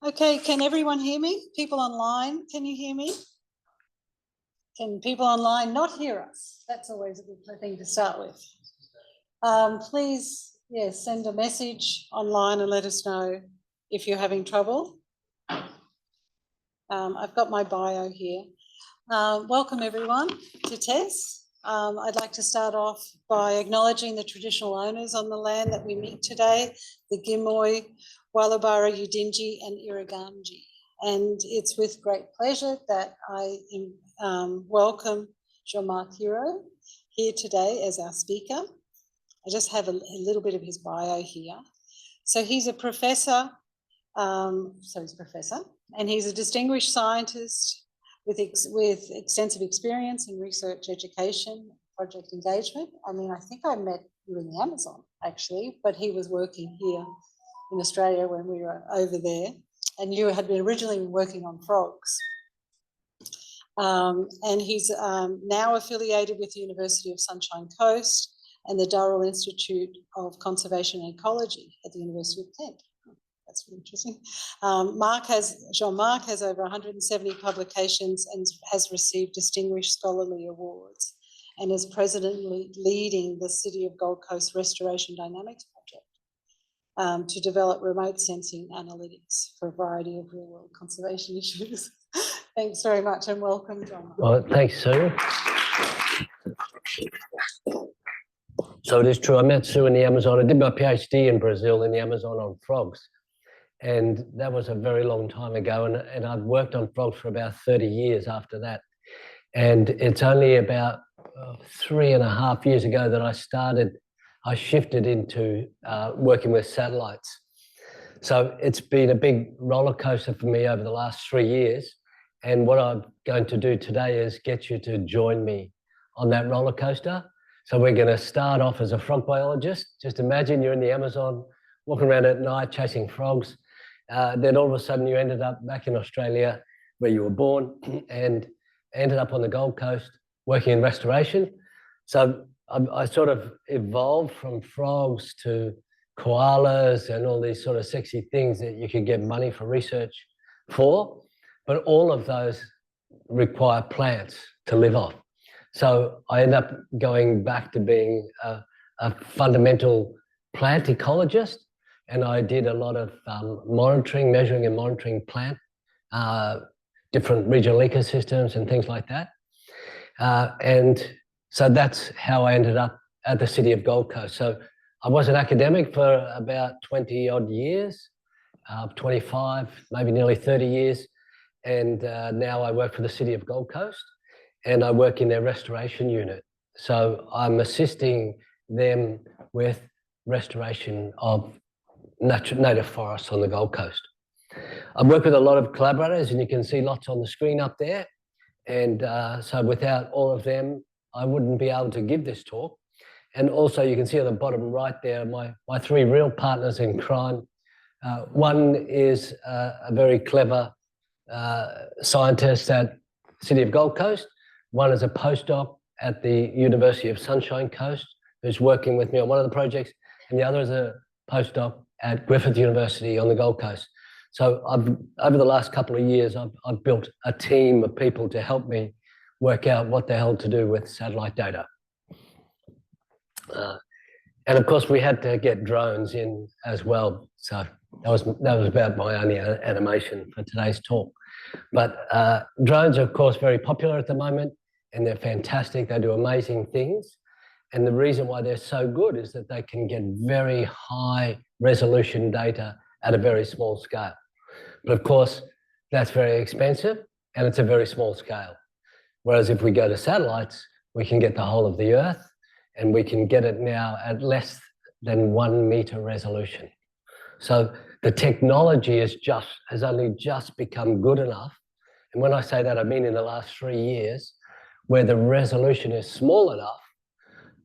Okay, can everyone hear me? People online, can you hear me? Can people online not hear us? That's always a good thing to start with. Please, yes, send a message online and let us know if you're having trouble. I've got my bio here. Welcome everyone to TESS. I'd like to start off by acknowledging the traditional owners on the land that we meet today, the Gimoy, Wallabara, Udinji and Irriganji. And it's with great pleasure that I welcome Jean-Marc here today as our speaker. I just have a little bit of his bio here. So he's a professor, and he's a distinguished scientist with extensive experience in research, education, project engagement. I mean, I think I met you in the Amazon actually, but he was working here in Australia when we were over there, and you had been originally working on frogs. And he's now affiliated with the University of Sunshine Coast and the Durrell Institute of Conservation and Ecology at the University of Kent. That's really interesting. Jean-Marc has over 170 publications and has received distinguished scholarly awards and is presently leading the City of Gold Coast Restoration Dynamics project to develop remote sensing analytics for a variety of real-world conservation issues. Thanks very much and welcome, John. Well, thanks, Sue. So it is true, I met Sue in the Amazon. I did my PhD in Brazil in the Amazon on frogs. And that was a very long time ago. And I've worked on frogs for about 30 years after that. And it's only about 3.5 years ago that I shifted into working with satellites. So it's been a big roller coaster for me over the last 3 years. And what I'm going to do today is get you to join me on that roller coaster. So we're going to start off as a frog biologist. Just imagine you're in the Amazon, walking around at night, chasing frogs. Then all of a sudden you ended up back in Australia where you were born and ended up on the Gold Coast working in restoration. So I sort of evolved from frogs to koalas and all these sort of sexy things that you could get money for research for. But all of those require plants to live off. So I ended up going back to being a fundamental plant ecologist. And I did a lot of measuring and monitoring plant, different regional ecosystems and things like that. And so that's how I ended up at the City of Gold Coast. So I was an academic for about 20 odd years, 25, maybe nearly 30 years. And now I work for the City of Gold Coast and I work in their restoration unit. So I'm assisting them with restoration of native forests on the Gold Coast. I've worked with a lot of collaborators and you can see lots on the screen up there. And so without all of them, I wouldn't be able to give this talk. And also you can see on the bottom right there, my three real partners in crime. One is a very clever scientist at City of Gold Coast. One is a postdoc at the University of Sunshine Coast who's working with me on one of the projects. And the other is a postdoc at Griffith University on the Gold Coast. So over the last couple of years, I've built a team of people to help me work out what the hell to do with satellite data. And of course, we had to get drones in as well. So that was about my only animation for today's talk. But drones are, of course, very popular at the moment, and they're fantastic. They do amazing things. And the reason why they're so good is that they can get very high resolution data at a very small scale. But of course, that's very expensive and it's a very small scale. Whereas if we go to satellites, we can get the whole of the Earth and we can get it now at less than 1 meter resolution. So the technology has only just become good enough. And when I say that, I mean in the last 3 years, where the resolution is small enough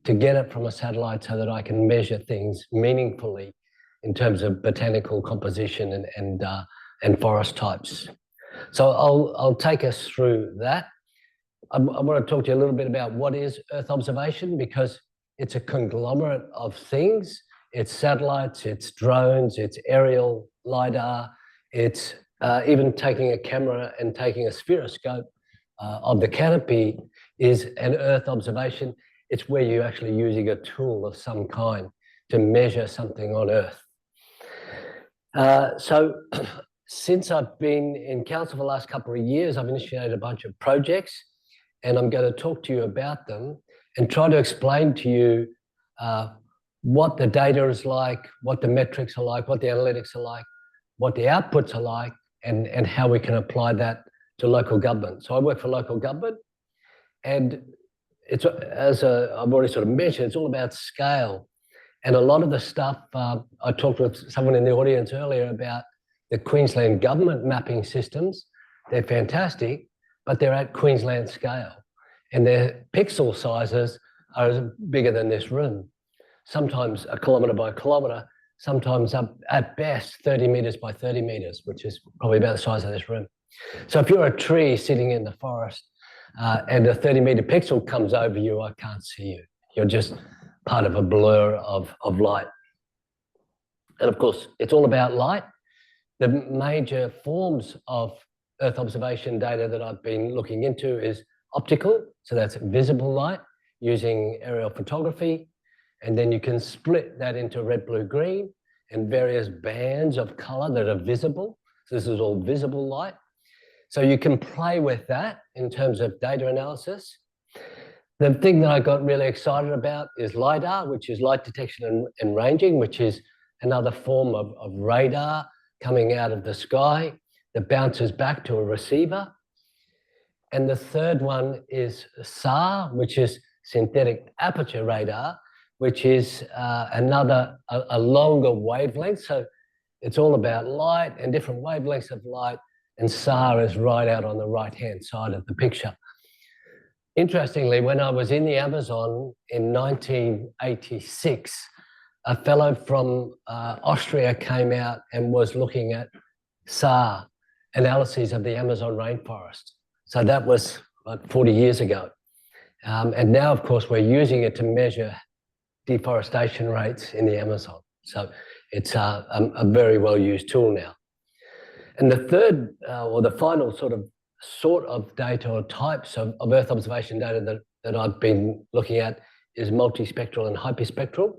to get it from a satellite so that I can measure things meaningfully in terms of botanical composition and forest types. So I'll take us through that. I want to talk to you a little bit about what is Earth observation, because it's a conglomerate of things. It's satellites, it's drones, it's aerial LiDAR, it's even taking a camera and taking a spheroscope of the canopy is an Earth observation. It's where you're actually using a tool of some kind to measure something on Earth. So since I've been in council for the last couple of years, I've initiated a bunch of projects, and I'm going to talk to you about them and try to explain to you what the data is like, what the metrics are like, what the analytics are like, what the outputs are like, and how we can apply that to local government. So I work for local government, and it's, as I've already sort of mentioned, it's all about scale. And a lot of the stuff, I talked with someone in the audience earlier about the Queensland government mapping systems. They're fantastic, but they're at Queensland scale. And their pixel sizes are bigger than this room. Sometimes a kilometre by kilometre, sometimes up at best 30 metres by 30 metres, which is probably about the size of this room. So if you're a tree sitting in the forest and a 30-metre pixel comes over you, I can't see you. You're just part of a blur of light. And of course, it's all about light. The major forms of Earth observation data that I've been looking into is optical, so that's visible light using aerial photography. And then you can split that into red, blue, green and various bands of color that are visible. So this is all visible light. So you can play with that in terms of data analysis. The thing that I got really excited about is LiDAR, which is light detection and ranging, which is another form of radar coming out of the sky that bounces back to a receiver. And the third one is SAR, which is synthetic aperture radar, which is a longer wavelength. So it's all about light and different wavelengths of light, and SAR is right out on the right-hand side of the picture. Interestingly, when I was in the Amazon in 1986, a fellow from Austria came out and was looking at SAR, analyses of the Amazon rainforest. So that was like 40 years ago. And now, of course, we're using it to measure deforestation rates in the Amazon. So it's a very well-used tool now. And the third, or the final sort of data or types of Earth observation data that I've been looking at is multispectral and hyperspectral.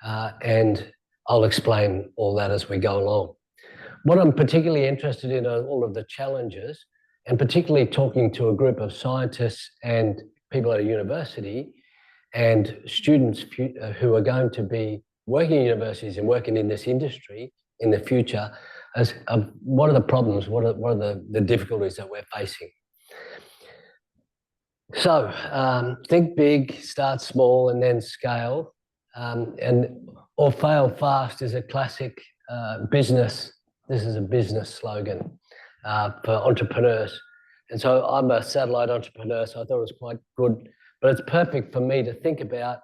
And I'll explain all that as we go along. What I'm particularly interested in are all of the challenges, and particularly talking to a group of scientists and people at a university and students who are going to be working in universities and working in this industry in the future, as what are the problems, what are the difficulties that we're facing. So think big, start small, and then scale. And or fail fast is a classic business. This is a business slogan for entrepreneurs. And so I'm a satellite entrepreneur, so I thought it was quite good. But it's perfect for me to think about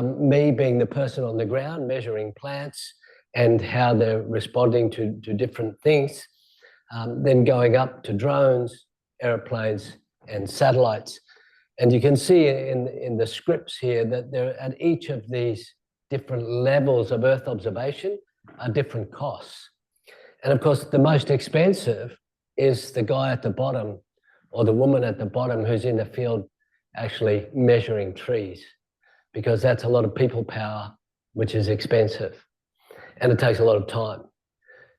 me being the person on the ground, measuring plants and how they're responding to different things, then going up to drones, airplanes, and satellites. And you can see in the scripts here that there, at each of these different levels of Earth observation are different costs. And of course, the most expensive is the guy at the bottom or the woman at the bottom who's in the field actually measuring trees, because that's a lot of people power, which is expensive. And it takes a lot of time.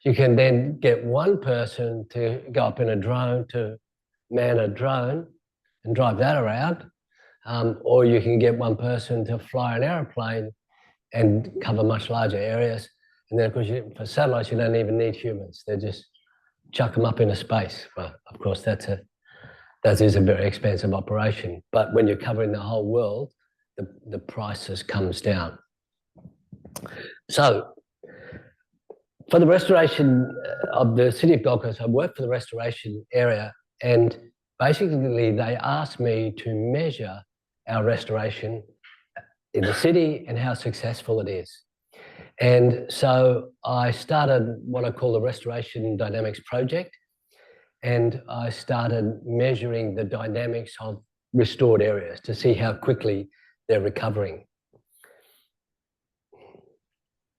You can then get one person to go up in a drone to man a drone and drive that around, or you can get one person to fly an airplane and cover much larger areas. And then, of course, for satellites, you don't even need humans. They just chuck them up into space. Well, of course, that is a very expensive operation. But when you're covering the whole world, the prices comes down. So for the restoration of the city of Gold Coast, I worked for the restoration area, and basically they asked me to measure our restoration in the city and how successful it is. And so I started what I call the Restoration Dynamics Project, and I started measuring the dynamics of restored areas to see how quickly they're recovering.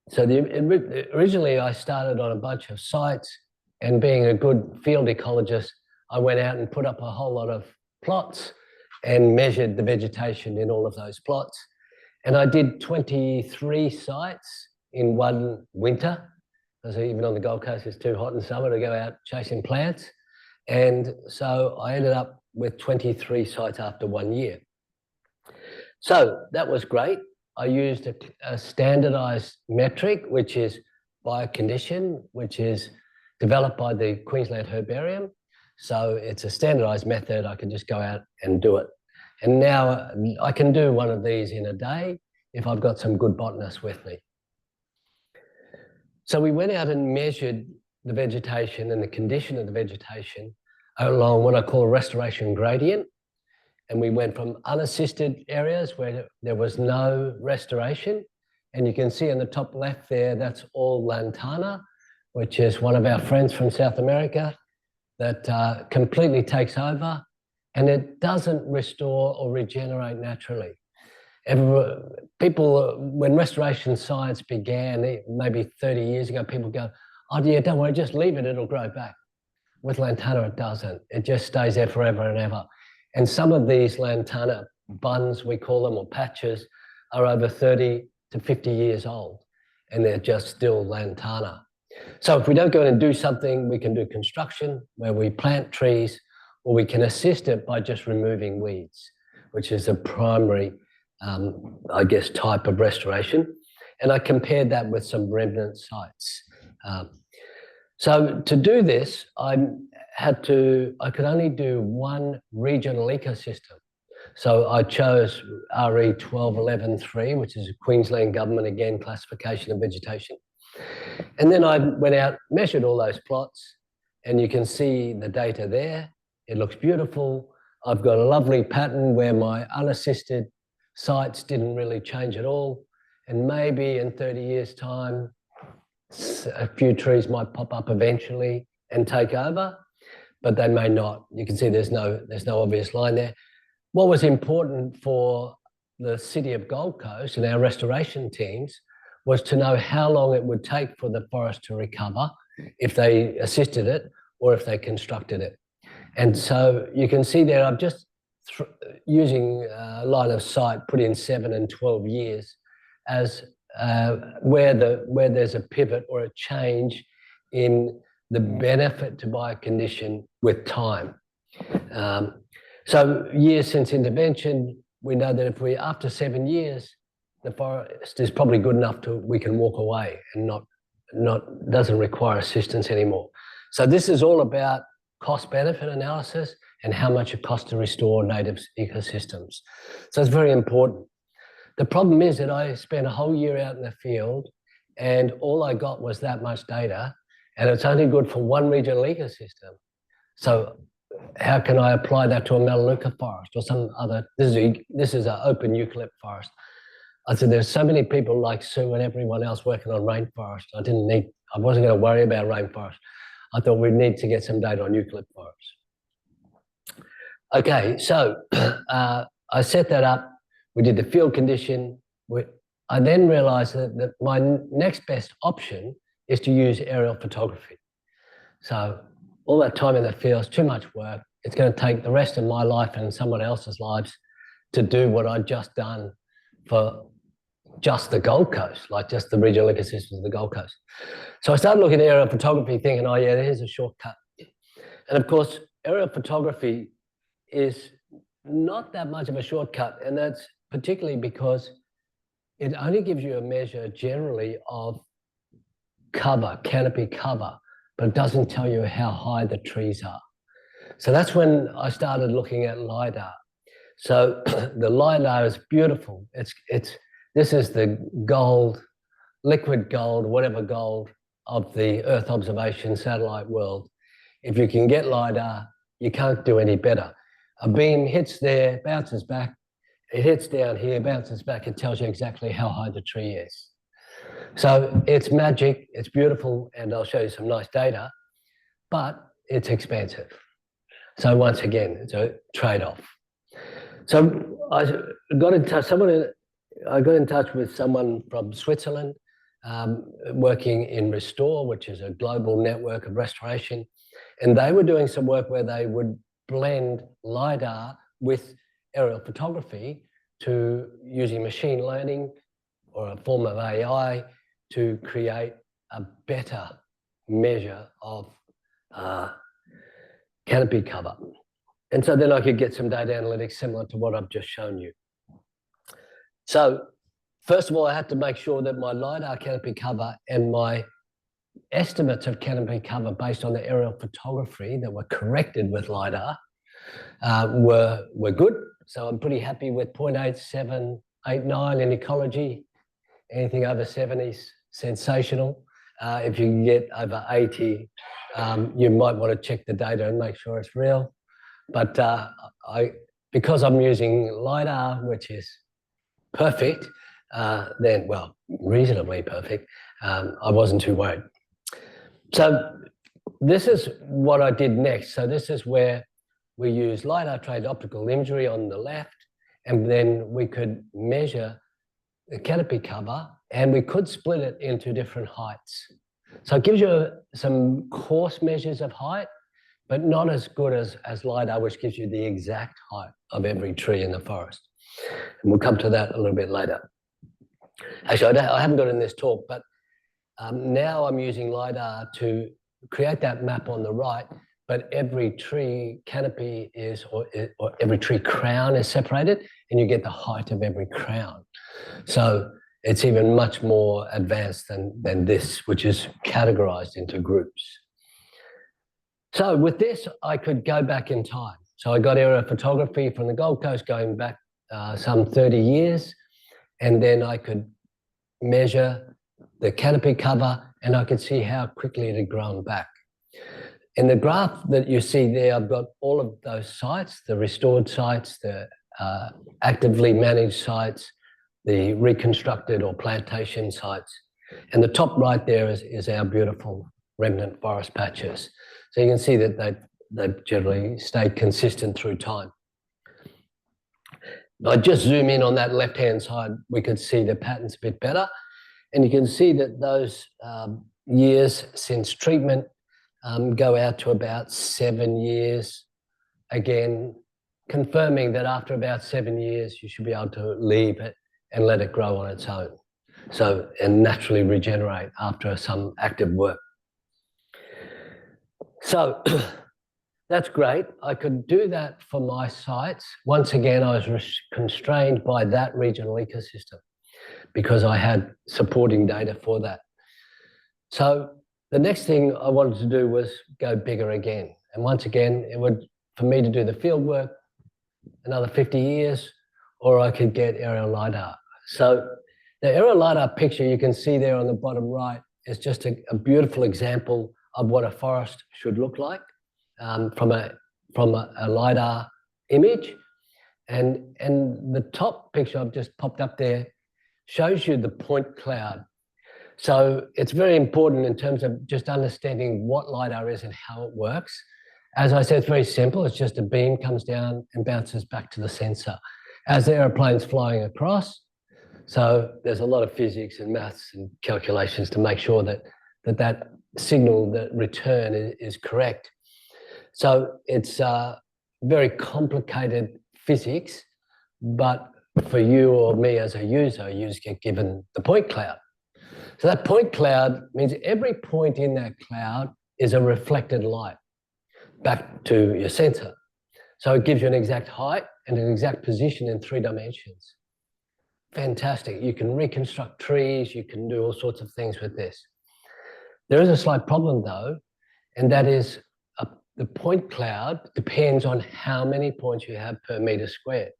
So originally I started on a bunch of sites, And being a good field ecologist, I went out and put up a whole lot of plots and measured the vegetation in all of those plots. And I did 23 sites in one winter, because even on the Gold Coast it's too hot in summer to go out chasing plants. And so I ended up with 23 sites after 1 year. So that was great. I used a standardized metric, which is biocondition, which is developed by the Queensland Herbarium. So it's a standardized method. I can just go out and do it. And now I can do one of these in a day if I've got some good botanists with me. So we went out and measured the vegetation and the condition of the vegetation along what I call a restoration gradient. And we went from unassisted areas where there was no restoration. And you can see in the top left there, that's all lantana, which is one of our friends from South America that completely takes over, and it doesn't restore or regenerate naturally. People, when restoration science began, maybe 30 years ago, people go, oh yeah, don't worry, just leave it, it'll grow back. With lantana, it doesn't. It just stays there forever and ever. And some of these lantana buns, we call them, or patches, are over 30 to 50 years old, and they're just still lantana. So if we don't go in and do something, we can do construction where we plant trees, or we can assist it by just removing weeds, which is a primary, I guess, type of restoration. And I compared that with some remnant sites. So to do this, I could only do one regional ecosystem. So I chose RE 1211.3, which is a Queensland government, again, classification of vegetation. And then I went out, measured all those plots, and you can see the data there. It looks beautiful. I've got a lovely pattern where my unassisted sites didn't really change at all. And maybe in 30 years' time, a few trees might pop up eventually and take over, but they may not. You can see there's no obvious line there. What was important for the city of Gold Coast and our restoration teams was to know how long it would take for the forest to recover if they assisted it or if they constructed it. And so you can see there, I'm just using line of sight, put in 7 and 12 years as where there's a pivot or a change in the benefit to biocondition with time. So years since intervention, we know that if we, after 7 years, the forest is probably good enough we can walk away and doesn't require assistance anymore. So this is all about cost-benefit analysis and how much it costs to restore native ecosystems. So it's very important. The problem is that I spent a whole year out in the field and all I got was that much data, and it's only good for one regional ecosystem. So how can I apply that to a Melaleuca forest or some other? This is an open eucalypt forest. I said, there's so many people like Sue and everyone else working on rainforest. I wasn't going to worry about rainforest. I thought we'd need to get some data on eucalypt forests. Okay, so I set that up. We did the field condition. I then realized that my next best option is to use aerial photography. So all that time in the field is too much work. It's going to take the rest of my life and someone else's lives to do what I'd just done for just the Gold Coast, like just the regional ecosystems of the Gold Coast. So I started looking at aerial photography thinking, oh yeah, here's a shortcut. And of course, aerial photography is not that much of a shortcut, and that's particularly because it only gives you a measure generally of cover, canopy cover, but it doesn't tell you how high the trees are. So that's when I started looking at LiDAR. So the LiDAR is beautiful. This is the gold, liquid gold, whatever gold of the Earth observation satellite world. If you can get LiDAR, you can't do any better. A beam hits there, bounces back, it hits down here, bounces back, it tells you exactly how high the tree is. So it's magic, it's beautiful, and I'll show you some nice data, but it's expensive. So once again, it's a trade-off. So I got in touch with someone from Switzerland, working in Restore, which is a global network of restoration. And they were doing some work where they would blend LiDAR with aerial photography to using machine learning or a form of AI to create a better measure of canopy cover. And so then I could get some data analytics similar to what I've just shown you. So first of all, I had to make sure that my LiDAR canopy cover and my estimates of canopy cover based on the aerial photography that were corrected with LiDAR were good. So I'm pretty happy with 0.8789 in ecology. Anything over 70 is sensational. If you can get over 80, you might want to check the data and make sure it's real. But because I'm using LiDAR, which is perfect, then, well, reasonably perfect, I wasn't too worried. So this is what I did next. So this is where we use LiDAR trained optical imagery on the left, and then we could measure the canopy cover, and we could split it into different heights. So it gives you some coarse measures of height, but not as good as LiDAR, which gives you the exact height of every tree in the forest. And we'll come to that a little bit later. Actually, I haven't got it in this talk, but now I'm using LiDAR to create that map on the right, but every tree canopy is, or every tree crown is separated, and you get the height of every crown. So it's even much more advanced than this, which is categorized into groups. So with this, I could go back in time. So I got aerial photography from the Gold Coast going back some 30 years, and then I could measure the canopy cover, and I could see how quickly it had grown back. In the graph that you see there, I've got all of those sites, the restored sites, the actively managed sites, the reconstructed or plantation sites. And the top right there is our beautiful remnant forest patches. So you can see that they've generally stayed consistent through time. I just zoom in on that left-hand side, we could see the patterns a bit better. And you can see that those years since treatment go out to about 7 years. Again, confirming that after about 7 years, you should be able to leave it and let it grow on its own. So, and naturally regenerate after some active work. So that's great. I could do that for my sites. Once again, I was constrained by that regional ecosystem because I had supporting data for that. So the next thing I wanted to do was go bigger again. And once again, it would, for me to do the field work, another 50 years, or I could get aerial LiDAR. So the aerial LiDAR picture you can see there on the bottom right is just a beautiful example of what a forest should look like from a LiDAR image. And the top picture I've just popped up there shows you the point cloud. So it's very important in terms of just understanding what LiDAR is and how it works. As I said, it's very simple. It's just a beam comes down and bounces back to the sensor as the airplane's flying across. So there's a lot of physics and maths and calculations to make sure that signal, that return is correct. So it's very complicated physics, but for you or me as a user, you just get given the point cloud. So that point cloud means every point in that cloud is a reflected light back to your sensor. So it gives you an exact height and an exact position in 3 dimensions. Fantastic. You can reconstruct trees, you can do all sorts of things with this. There is a slight problem though, and that is the point cloud depends on how many points you have per meter squared.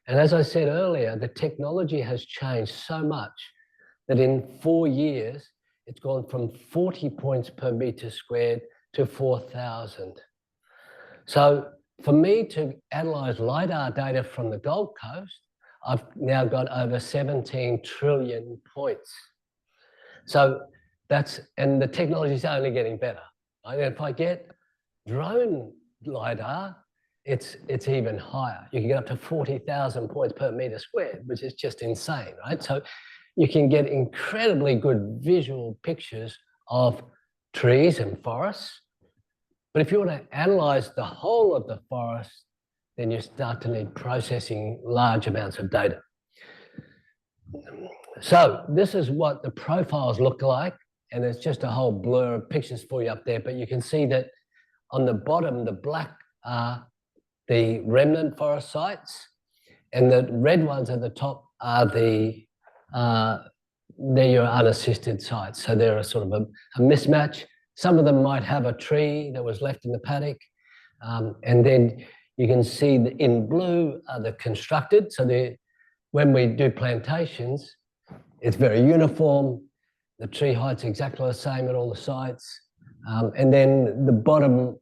And as I said earlier, the technology has changed so much that in 4 years, it's gone from 40 points per meter squared to 4,000. So for me to analyze LiDAR data from the Gold Coast, I've now got over 17 trillion points. So and the technology is only getting better. If I get drone LiDAR, it's even higher. You can get up to 40,000 points per meter squared, which is just insane, right? So you can get incredibly good visual pictures of trees and forests. But if you want to analyze the whole of the forest, then you start to need processing large amounts of data. So this is what the profiles look like, and it's just a whole blur of pictures for you up there, but you can see that on the bottom, the black are the remnant forest sites, and the red ones at the top are they're your unassisted sites. So they're a sort of a mismatch. Some of them might have a tree that was left in the paddock, and then you can see in blue are the constructed. So when we do plantations, it's very uniform. The tree height's exactly the same at all the sites. And then the bottom,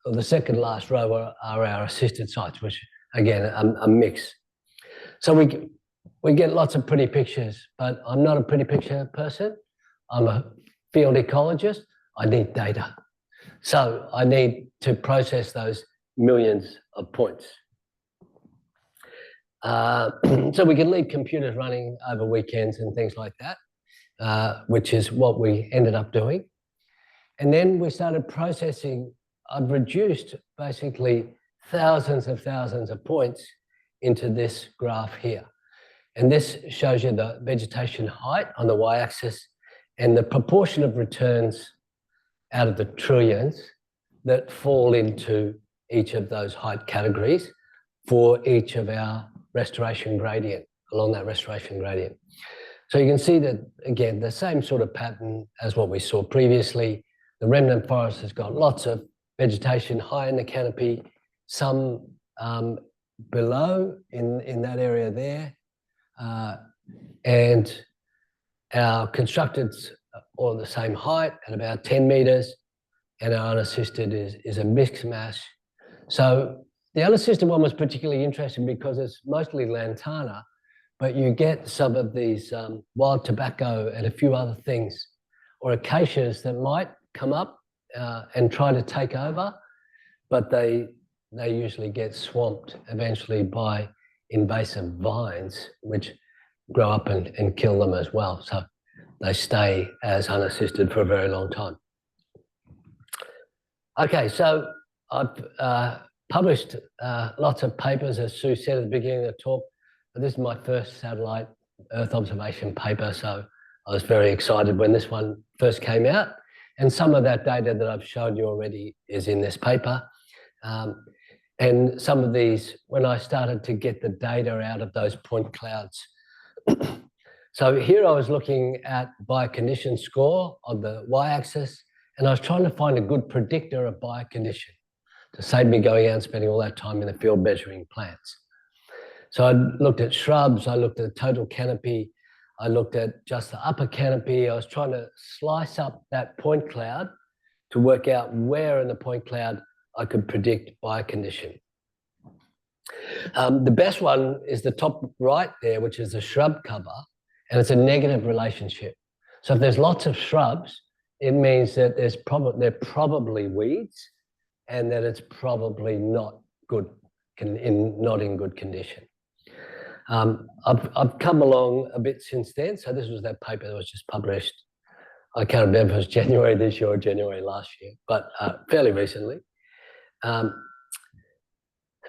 or the second last row are our assisted sites, which again, a mix. So we get lots of pretty pictures, but I'm not a pretty picture person. I'm a field ecologist. I need data. So I need to process those millions of points. So we can leave computers running over weekends and things like that, which is what we ended up doing. And then we started processing. I've reduced basically thousands of points into this graph here. And this shows you the vegetation height on the y-axis and the proportion of returns out of the trillions that fall into each of those height categories for each of our restoration gradient, along that restoration gradient. So you can see that, again, the same sort of pattern as what we saw previously. The remnant forest has got lots of vegetation high in the canopy, some below in that area there. And our constructeds are all the same height at about 10 meters, and our unassisted is a mixed mass. So the unassisted one was particularly interesting because it's mostly lantana, but you get some of these wild tobacco and a few other things, or acacias that might come up and try to take over, but they usually get swamped eventually by invasive vines, which grow up and kill them as well. So they stay as unassisted for a very long time. Okay, so I've published lots of papers, as Sue said at the beginning of the talk. But this is my first satellite Earth observation paper, so I was very excited when this one first came out. And some of that data that I've showed you already is in this paper. And some of these, when I started to get the data out of those point clouds. So here I was looking at biocondition score on the y-axis, and I was trying to find a good predictor of biocondition to save me going out and spending all that time in the field measuring plants. So I looked at shrubs, I looked at the total canopy, I looked at just the upper canopy. I was trying to slice up that point cloud to work out where in the point cloud I could predict biocondition. The best one is the top right there, which is the shrub cover, and it's a negative relationship. So if there's lots of shrubs, it means that they're probably weeds, and that it's probably not good, not in good condition. I've come along a bit since then. So this was that paper that was just published. I can't remember if it was January this year or January last year, but fairly recently.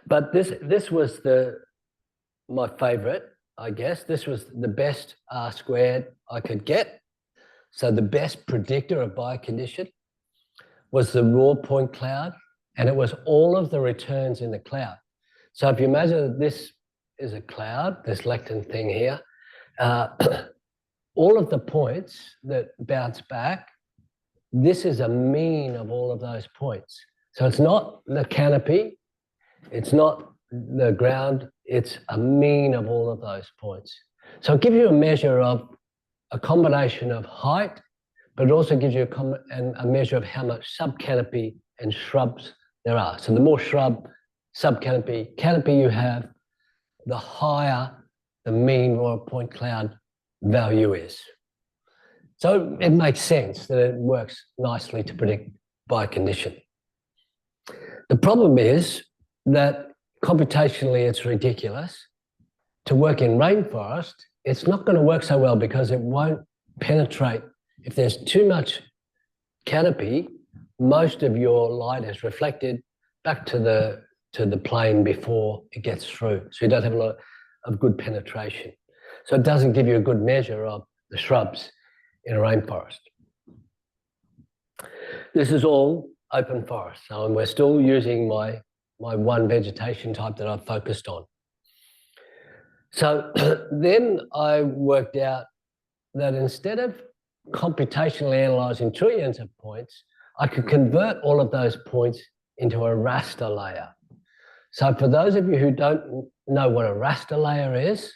But this was my favorite, I guess. This was the best R squared I could get. So the best predictor of biocondition was the raw point cloud, and it was all of the returns in the cloud. So if you imagine that this is a cloud, this lectin thing here, all of the points that bounce back, this is a mean of all of those points. So it's not the canopy, it's not the ground, it's a mean of all of those points. So it gives you a measure of a combination of height, but it also gives you a measure of how much subcanopy and shrubs there are. So the more shrub, subcanopy, canopy you have, the higher the mean raw point cloud value is. So it makes sense that it works nicely to predict biocondition. The problem is that computationally it's ridiculous. To work in rainforest, it's not going to work so well because it won't penetrate. If there's too much canopy, most of your light is reflected back to the plane before it gets through. So you don't have a lot of good penetration. So it doesn't give you a good measure of the shrubs in a rainforest. This is all open forest. So we're still using my one vegetation type that I've focused on. So then I worked out that instead of computationally analysing trillions of points, I could convert all of those points into a raster layer. So for those of you who don't know what a raster layer is,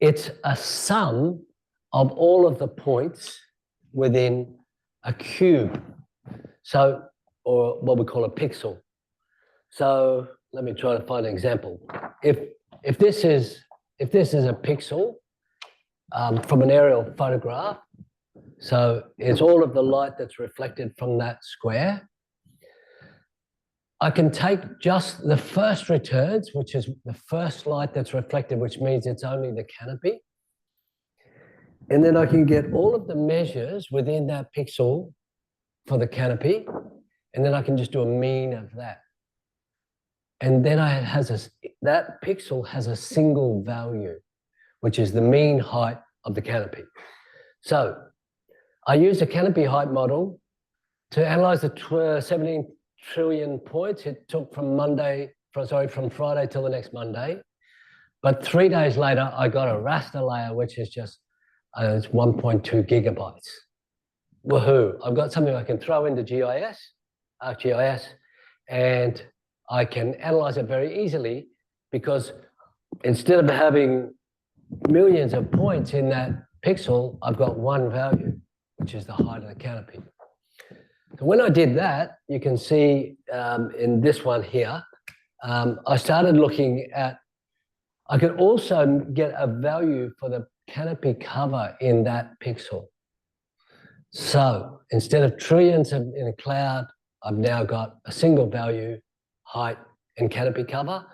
it's a sum of all of the points within a cube. So, or what we call a pixel. So let me try to find an example. If this is a pixel from an aerial photograph, so it's all of the light that's reflected from that square. I can take just the first returns, which is the first light that's reflected, which means it's only the canopy. And then I can get all of the measures within that pixel for the canopy, and then I can just do a mean of that. And then that pixel has a single value, which is the mean height of the canopy. So I used a canopy height model to analyze the 17 trillion points. It took from Friday till the next Monday. But 3 days later, I got a raster layer, which is just it's 1.2 gigabytes. Woohoo! I've got something I can throw into GIS, ArcGIS, and I can analyze it very easily because instead of having millions of points in that pixel, I've got one value, which is the height of the canopy. So when I did that, you can see in this one here, I started looking at, I could also get a value for the canopy cover in that pixel. So instead of trillions in a cloud, I've now got a single value, height and canopy cover,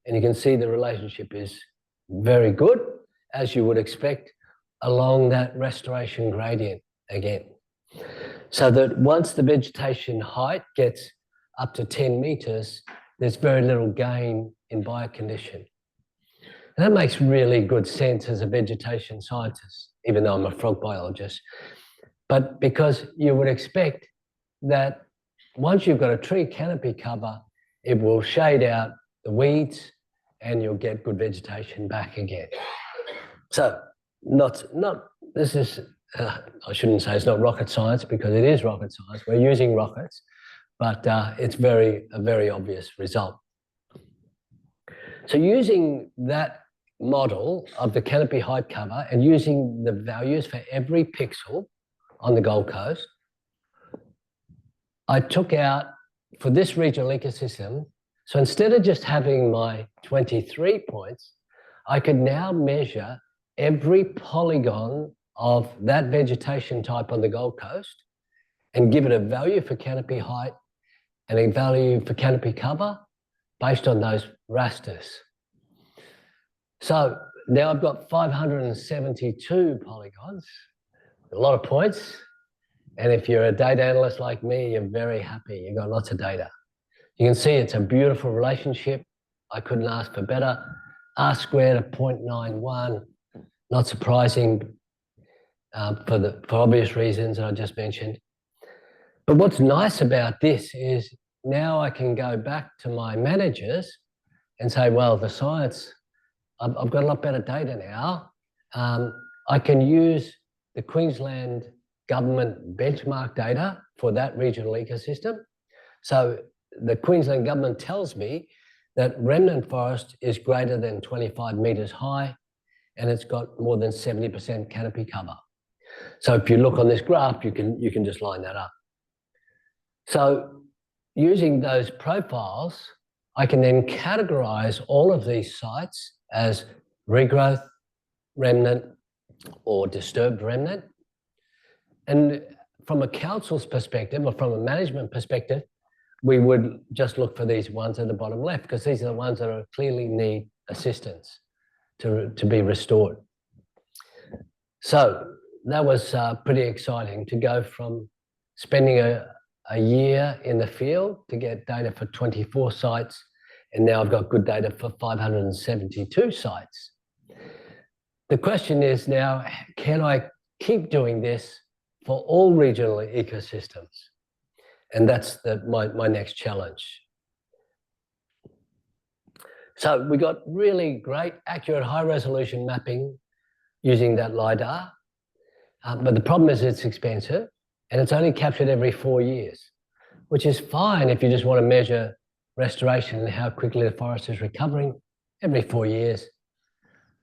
and you can see the relationship is very good, as you would expect, along that restoration gradient again. So that once the vegetation height gets up to 10 meters, there's very little gain in biocondition. And that makes really good sense as a vegetation scientist, even though I'm a frog biologist. But because you would expect that once you've got a tree canopy cover, it will shade out the weeds and you'll get good vegetation back again. So this is, I shouldn't say it's not rocket science because it is rocket science. We're using rockets, but it's a very obvious result. So using that model of the canopy height cover and using the values for every pixel on the Gold Coast, I took out for this regional ecosystem, so instead of just having my 23 points, I could now measure every polygon of that vegetation type on the Gold Coast and give it a value for canopy height and a value for canopy cover based on those rasters. So now I've got 572 polygons, a lot of points. And if you're a data analyst like me, you're very happy. You've got lots of data. You can see it's a beautiful relationship. I couldn't ask for better. R squared of 0.91, not surprising for obvious reasons I just mentioned. But what's nice about this is now I can go back to my managers and say, well, the science, I've got a lot better data now. I can use the Queensland government benchmark data for that regional ecosystem. So the Queensland government tells me that remnant forest is greater than 25 meters high and it's got more than 70% canopy cover. So if you look on this graph, you can just line that up. So using those profiles, I can then categorize all of these sites as regrowth, remnant, or disturbed remnant. And from a council's perspective or from a management perspective, we would just look for these ones at the bottom left because these are the ones that clearly need assistance to be restored. So that was pretty exciting to go from spending a year in the field to get data for 24 sites, and now I've got good data for 572 sites. The question is now, can I keep doing this for all regional ecosystems? And that's my next challenge. So we got really great, accurate, high-resolution mapping using that LiDAR. But the problem is it's expensive, and it's only captured every 4 years, which is fine if you just want to measure restoration and how quickly the forest is recovering every 4 years.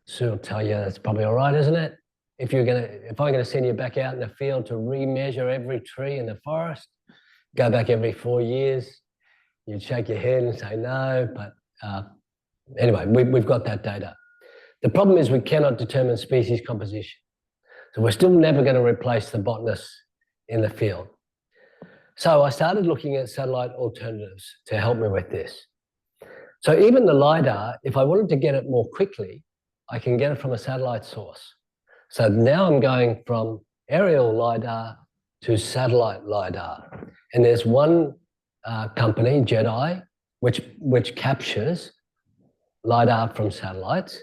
So I'll tell you that's probably all right, isn't it? If I'm gonna send you back out in the field to re-measure every tree in the forest, go back every 4 years, you'd shake your head and say no, but anyway, we've got that data. The problem is we cannot determine species composition. So we're still never going to replace the botanists in the field. So I started looking at satellite alternatives to help me with this. So even the LiDAR, if I wanted to get it more quickly, I can get it from a satellite source. So now I'm going from aerial LiDAR to satellite LiDAR. And there's one company, JEDI, which captures LiDAR from satellites.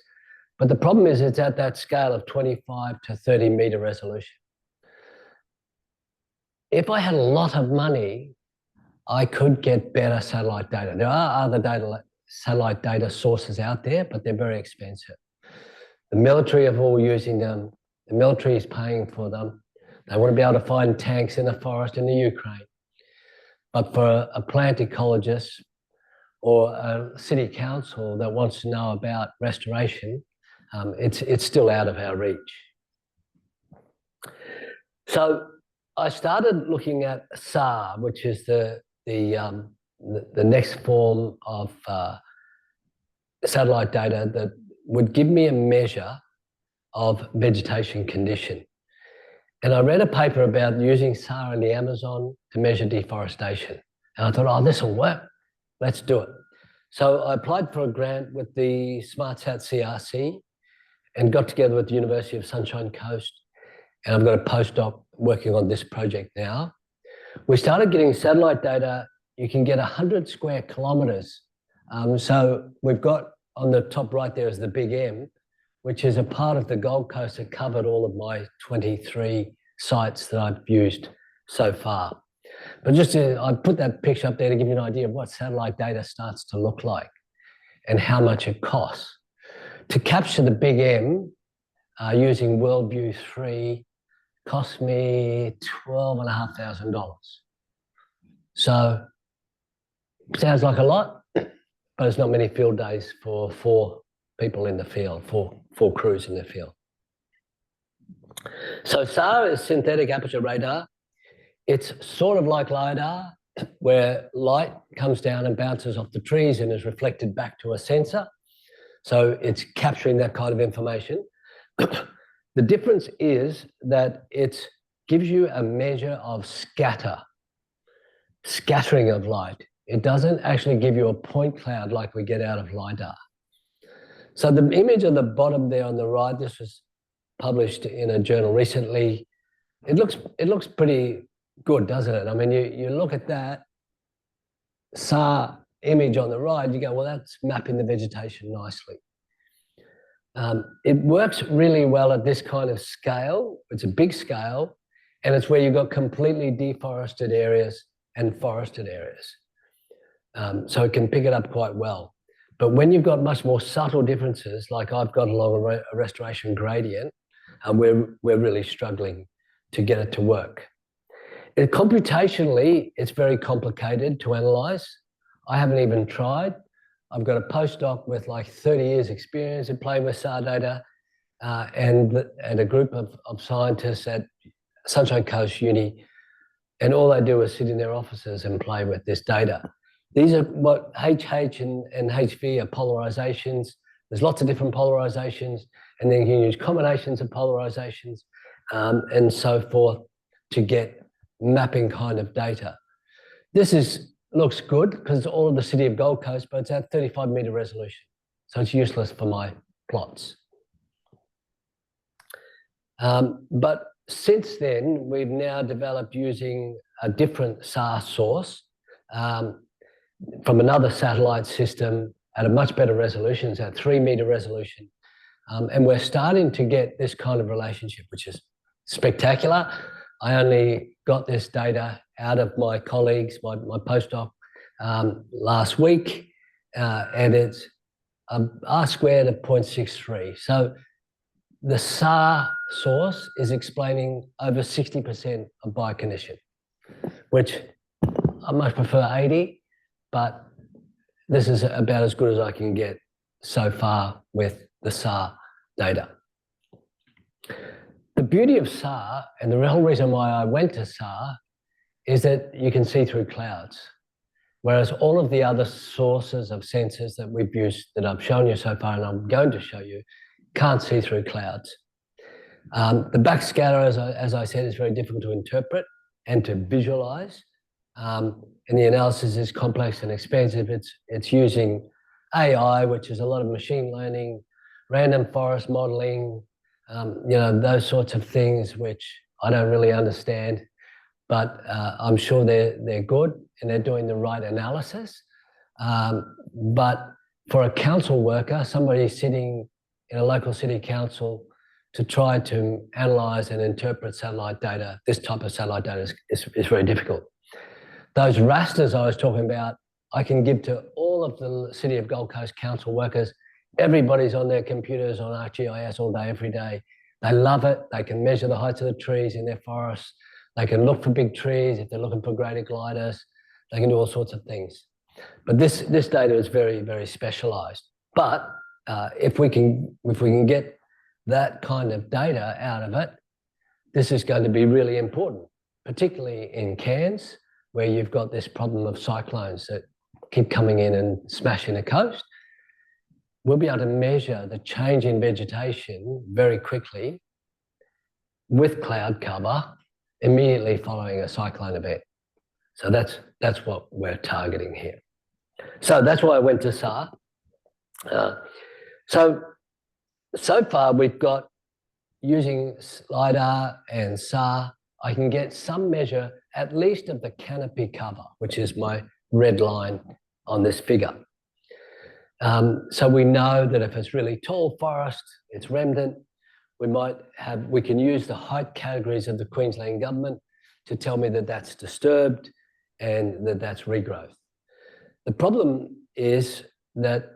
But the problem is it's at that scale of 25 to 30 meter resolution. If I had a lot of money, I could get better satellite data. There are other satellite data sources out there, but they're very expensive. The military are all using them. The military is paying for them. They want to be able to find tanks in the forest in the Ukraine. But for a plant ecologist or a city council that wants to know about restoration, it's still out of our reach. So I started looking at SAR, which is the next form of satellite data that would give me a measure of vegetation condition. And I read a paper about using SAR in the Amazon to measure deforestation. And I thought, oh, this will work. Let's do it. So I applied for a grant with the SmartSat CRC and got together with the University of Sunshine Coast. And I've got a postdoc working on this project now. We started getting satellite data. You can get 100 square kilometers. So we've got on the top right there is the Big M, which is a part of the Gold Coast that covered all of my 23 sites that I've used so far. But I put that picture up there to give you an idea of what satellite data starts to look like and how much it costs. To capture the Big M using WorldView 3 cost me $12,500. So sounds like a lot, but it's not many field days for 4 people in the field, four crews in the field. So SAR is synthetic aperture radar. It's sort of like LiDAR, where light comes down and bounces off the trees and is reflected back to a sensor. So it's capturing that kind of information. The difference is that it gives you a measure of scattering of light. It doesn't actually give you a point cloud like we get out of LiDAR. So the image on the bottom there on the right, this was published in a journal recently. It looks pretty good, doesn't it? I mean, you look at that SAR image on the right, you go, well, that's mapping the vegetation nicely. It works really well at this kind of scale. It's a big scale, and it's where you've got completely deforested areas and forested areas. So it can pick it up quite well. But when you've got much more subtle differences, like I've got along a restoration gradient, we're really struggling to get it to work. Computationally, it's very complicated to analyze. I haven't even tried. I've got a postdoc with like 30 years experience in playing with SAR data and a group of scientists at Sunshine Coast Uni, and all they do is sit in their offices and play with this data. These are what HH and HV are polarizations. There's lots of different polarizations, and then you can use combinations of polarizations and so forth to get mapping kind of data. This looks good because it's all of the city of Gold Coast, but it's at 35 meter resolution. So it's useless for my plots. But since then, we've now developed using a different SAR source from another satellite system at a much better resolution, it's at 3-meter resolution. And we're starting to get this kind of relationship, which is spectacular. I only got this data out of my colleagues, my postdoc, last week, and it's R squared of 0.63. So the SAR source is explaining over 60% of biocondition, which I much prefer 80, but this is about as good as I can get so far with the SAR data. The beauty of SAR, and the real reason why I went to SAR, is that you can see through clouds. Whereas all of the other sources of sensors that we've used, that I've shown you so far, and I'm going to show you, can't see through clouds. The backscatter, as I said, is very difficult to interpret and to visualize. And the analysis is complex and expensive. It's using AI, which is a lot of machine learning, random forest modeling, those sorts of things, which I don't really understand. But I'm sure they're good and they're doing the right analysis. But for a council worker, somebody sitting in a local city council, to try to analyze and interpret satellite data, this type of satellite data is very difficult. Those rasters I was talking about, I can give to all of the City of Gold Coast council workers. Everybody's on their computers on ArcGIS all day, every day. They love it. They can measure the heights of the trees in their forests. They can look for big trees if they're looking for greater gliders. They can do all sorts of things. But this data is very, very specialized. But if we can get that kind of data out of it, this is going to be really important, particularly in Cairns, where you've got this problem of cyclones that keep coming in and smashing the coast. We'll be able to measure the change in vegetation very quickly with cloud cover immediately following a cyclone event. So that's what we're targeting here. So that's why I went to SAR. So far we've got, using LiDAR and SAR, I can get some measure at least of the canopy cover, which is my red line on this figure. So we know that if it's really tall forest, it's remnant. We can use the height categories of the Queensland government to tell me that that's disturbed and that that's regrowth. The problem is that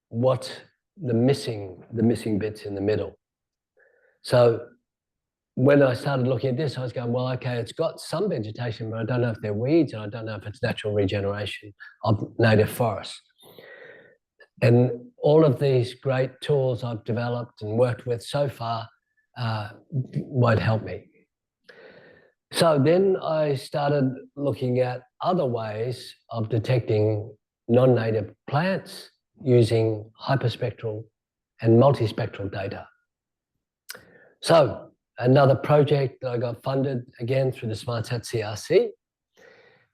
what's the missing bits in the middle. So when I started looking at this, I was going, well, okay, it's got some vegetation, but I don't know if they're weeds, and I don't know if it's natural regeneration of native forests. And all of these great tools I've developed and worked with so far won't help me. So then I started looking at other ways of detecting non-native plants using hyperspectral and multispectral data. So another project that I got funded, again, through the SmartSat CRC.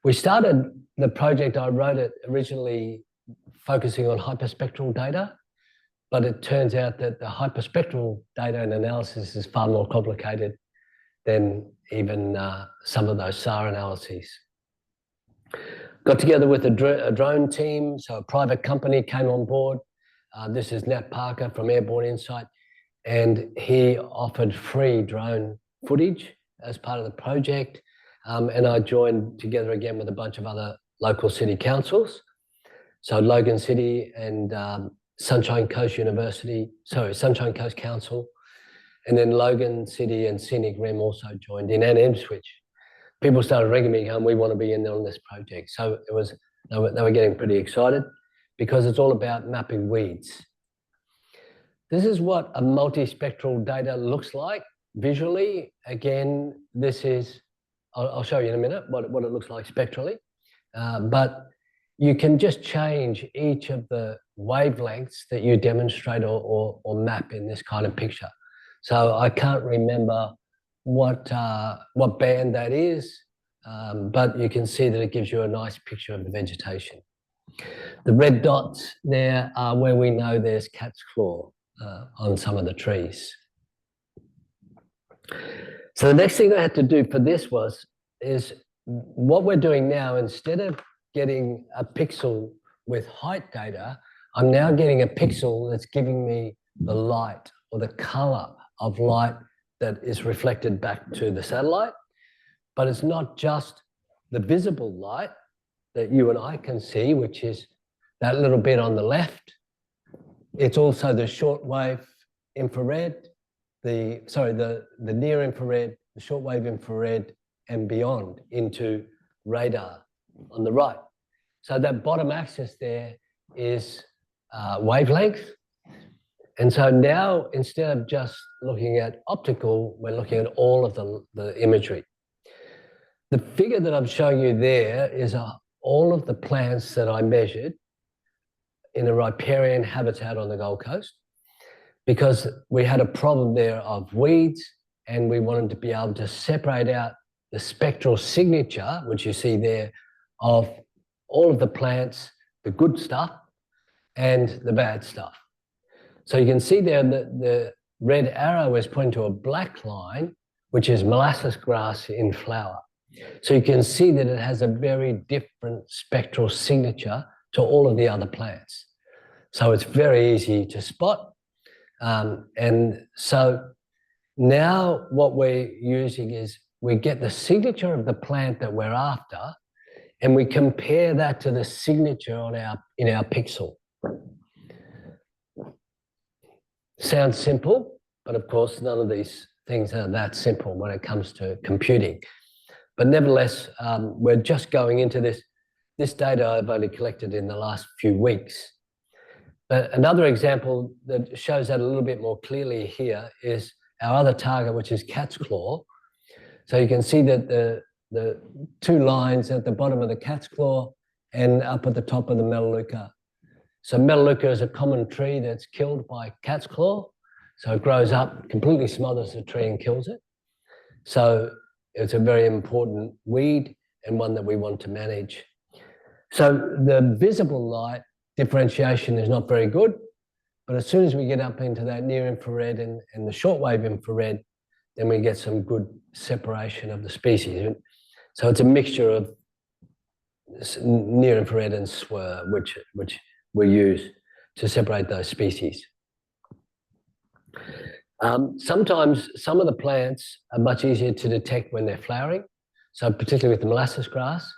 We started the project, I wrote it originally focusing on hyperspectral data, but it turns out that the hyperspectral data and analysis is far more complicated than even some of those SAR analyses. Got together with a drone team, so a private company came on board. This is Nat Parker from Airborne Insight, and he offered free drone footage as part of the project. And I joined together again with a bunch of other local city councils. So Logan City and Sunshine Coast Council, and then Logan City and Scenic Rim also joined in, and Ipswich. People started ringing me going, we want to be in there on this project. So they were getting pretty excited because it's all about mapping weeds. This is what a multispectral data looks like visually. Again, this is, I'll show you in a minute what it looks like spectrally. But you can just change each of the wavelengths that you demonstrate or map in this kind of picture. So I can't remember what band that is, but you can see that it gives you a nice picture of the vegetation. The red dots there are where we know there's cat's claw on some of the trees. So the next thing I had to do for this is what we're doing now, instead of getting a pixel with height data, I'm now getting a pixel that's giving me the light or the color of light that is reflected back to the satellite. But it's not just the visible light that you and I can see, which is that little bit on the left. It's also the shortwave infrared, the near infrared, the shortwave infrared, and beyond into radar on the right. So that bottom axis there is wavelength. And so now, instead of just looking at optical, we're looking at all of the imagery. The figure that I'm showing you there is all of the plants that I measured in a riparian habitat on the Gold Coast, because we had a problem there of weeds, and we wanted to be able to separate out the spectral signature, which you see there, of all of the plants, the good stuff and the bad stuff. So you can see there that the red arrow is pointing to a black line, which is molasses grass in flower. So you can see that it has a very different spectral signature to all of the other plants. So it's very easy to spot. And so now what we're using is we get the signature of the plant that we're after, and we compare that to the signature in our pixel. Sounds simple, but of course none of these things are that simple when it comes to computing. But nevertheless, we're just going into this. This data I've only collected in the last few weeks. But another example that shows that a little bit more clearly here is our other target, which is cat's claw. So you can see that the two lines at the bottom of the cat's claw and up at the top of the melaleuca. So melaleuca is a common tree that's killed by cat's claw. So it grows up, completely smothers the tree and kills it. So it's a very important weed and one that we want to manage. So the visible light differentiation is not very good, but as soon as we get up into that near infrared and the shortwave infrared, then we get some good separation of the species. So it's a mixture of near infrared and SWIR, which we use to separate those species. Sometimes some of the plants are much easier to detect when they're flowering, so particularly with the molasses grass.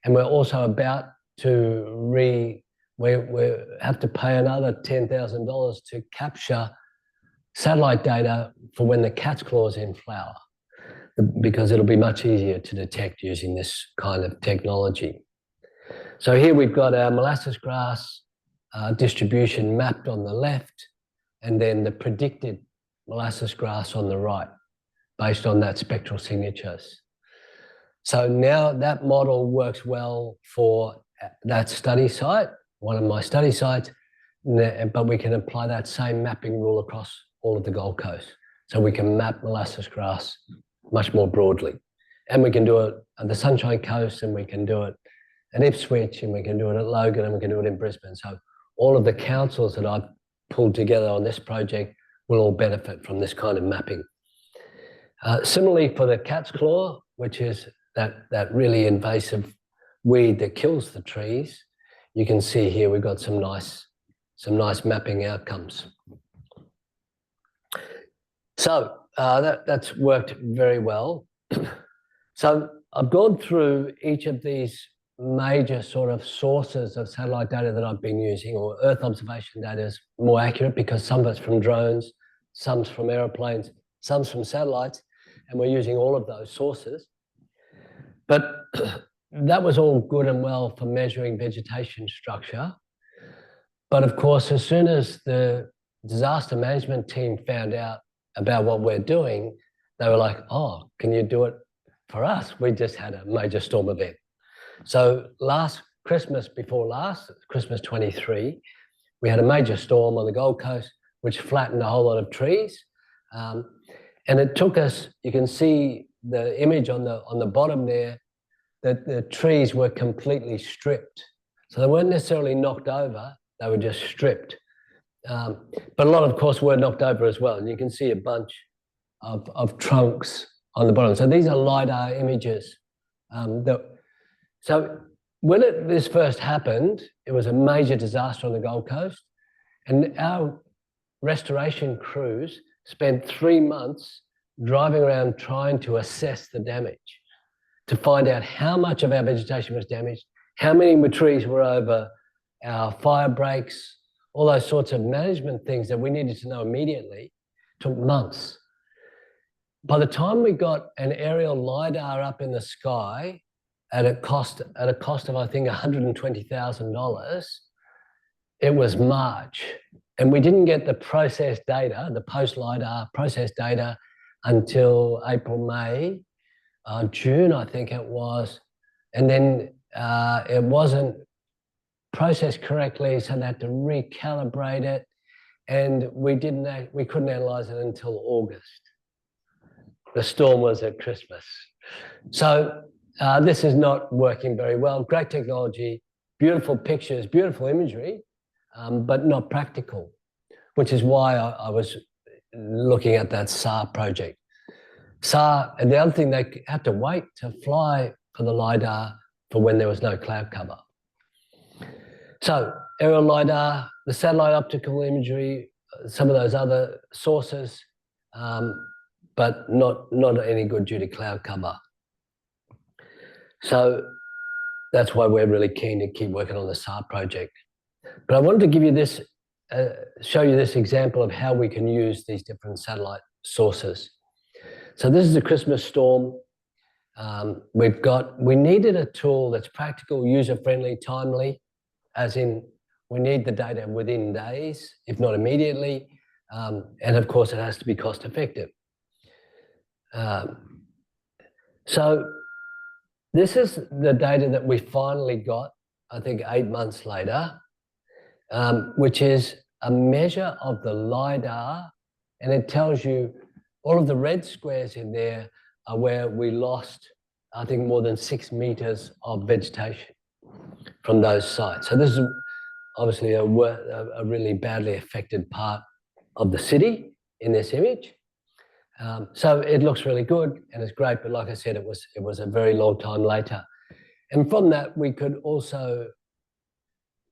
And we're also about to we have to pay another $10,000 to capture satellite data for when the cat's claw is in flower, because it'll be much easier to detect using this kind of technology. So here we've got our molasses grass distribution mapped on the left, and then the predicted molasses grass on the right, based on that spectral signatures. So now that model works well for that study site, one of my study sites, but we can apply that same mapping rule across all of the Gold Coast. So we can map molasses grass much more broadly. And we can do it at the Sunshine Coast, and we can do it at Ipswich, and we can do it at Logan, and we can do it in Brisbane. So all of the councils that I've pulled together on this project will all benefit from this kind of mapping. Similarly for the cat's claw, which is that really invasive weed that kills the trees, you can see here we've got some nice mapping outcomes. So that's worked very well. So I've gone through each of these major sort of sources of satellite data that I've been using, or Earth observation data is more accurate because some of it's from drones, some's from aeroplanes, some's from satellites, and we're using all of those sources. But that was all good and well for measuring vegetation structure. But of course, as soon as the disaster management team found out about what we're doing, they were like, oh, can you do it for us? We just had a major storm event. So last Christmas before last, Christmas 23, we had a major storm on the Gold Coast, which flattened a whole lot of trees. And it took us, you can see the image on the bottom there, that the trees were completely stripped. So they weren't necessarily knocked over, they were just stripped. But a lot, of course, were knocked over as well. And you can see a bunch of trunks on the bottom. So these are LiDAR images. So when this first happened, it was a major disaster on the Gold Coast, and our restoration crews spent 3 months driving around trying to assess the damage, to find out how much of our vegetation was damaged, how many trees were over our fire breaks, all those sorts of management things that we needed to know immediately. Took months. By the time we got an aerial LiDAR up in the sky at a cost of I think $120,000, it was March, and we didn't get the process data, the post LiDAR process data, until April, May, June, I think it was, and then it wasn't processed correctly, so they had to recalibrate it, and we couldn't analyze it until August. The storm was at Christmas. So this is not working very well. Great technology, beautiful pictures, beautiful imagery, but not practical, which is why I was looking at that SAR project. SAR, and the other thing, they had to wait to fly for the LiDAR for when there was no cloud cover. So aerial LiDAR, the satellite optical imagery, some of those other sources, but not any good due to cloud cover. So that's why we're really keen to keep working on the SAR project. But I wanted to give you this, show you this example of how we can use these different satellite sources. So this is a Christmas storm. We needed a tool that's practical, user-friendly, timely, as in we need the data within days, if not immediately. And of course, it has to be cost-effective. So this is the data that we finally got, I think 8 months later, which is a measure of the LiDAR, and it tells you all of the red squares in there are where we lost, I think, more than 6 meters of vegetation from those sites. So this is obviously a really badly affected part of the city in this image. So it looks really good and it's great, but like I said, it was a very long time later. And from that, we could also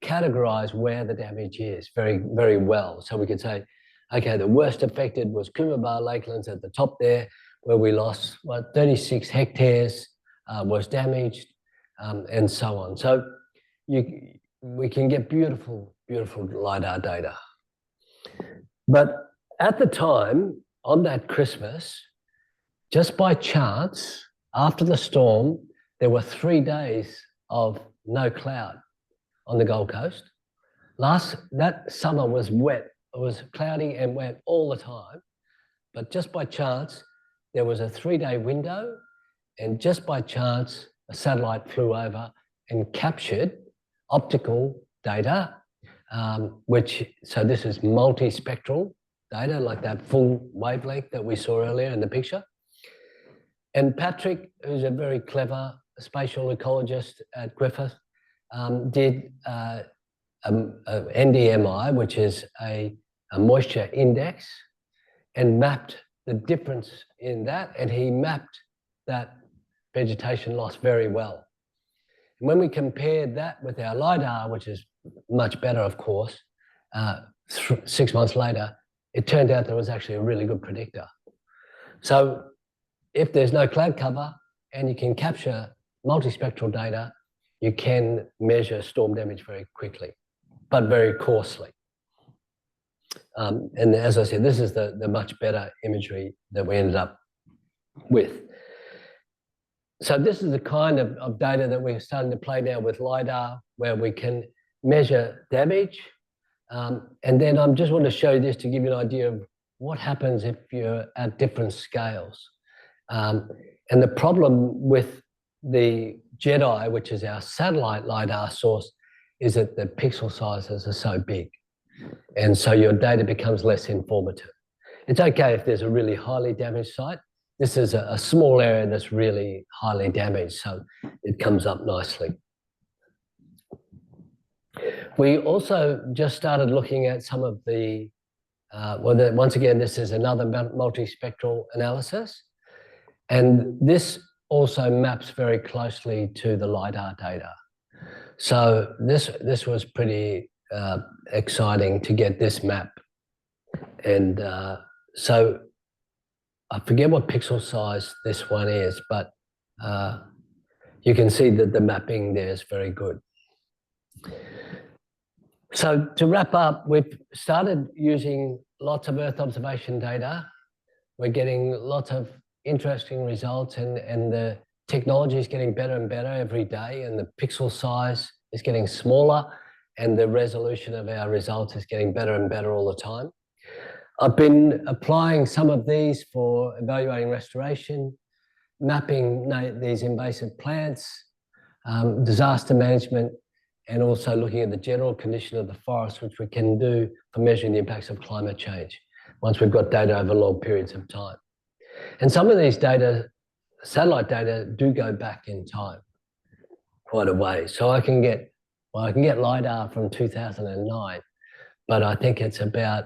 categorize where the damage is very, very well. So we could say, okay, the worst affected was Coomera Lakelands at the top there, where we lost, 36 hectares was damaged, and so on. So we can get beautiful, beautiful LiDAR data. But at the time, on that Christmas, just by chance, after the storm, there were 3 days of no cloud on the Gold Coast. That summer was wet. It was cloudy and wet all the time. But just by chance, there was a 3-day window, and just by chance, a satellite flew over and captured optical data, so this is multispectral data, like that full wavelength that we saw earlier in the picture. And Patrick, who's a very clever spatial ecologist at Griffith, did NDMI, which is a moisture index, and mapped the difference in that, and he mapped that vegetation loss very well. And when we compared that with our LiDAR, which is much better, of course, 6 months later, it turned out there was actually a really good predictor. So if there's no cloud cover and you can capture multispectral data, you can measure storm damage very quickly, but very coarsely. And as I said, this is the much better imagery that we ended up with. So this is the kind of data that we're starting to play now with LiDAR, where we can measure damage. And then I just want to show you this to give you an idea of what happens if you're at different scales. And the problem with the JEDI, which is our satellite LiDAR source, is that the pixel sizes are so big. And so your data becomes less informative. It's okay if there's a really highly damaged site. This is a small area that's really highly damaged, so it comes up nicely. We also just started looking at some of the once again, this is another multispectral analysis. And this also maps very closely to the LiDAR data. So this was pretty exciting to get this map. And so I forget what pixel size this one is, but you can see that the mapping there is very good. So to wrap up, we've started using lots of Earth observation data. We're getting lots of interesting results, and the technology is getting better and better every day, and the pixel size is getting smaller, and the resolution of our results is getting better and better all the time. I've been applying some of these for evaluating restoration, mapping these invasive plants, disaster management, and also looking at the general condition of the forest, which we can do for measuring the impacts of climate change once we've got data over long periods of time. And some of these data, satellite data, do go back in time quite a way. So I can get LiDAR from 2009, but I think it's about,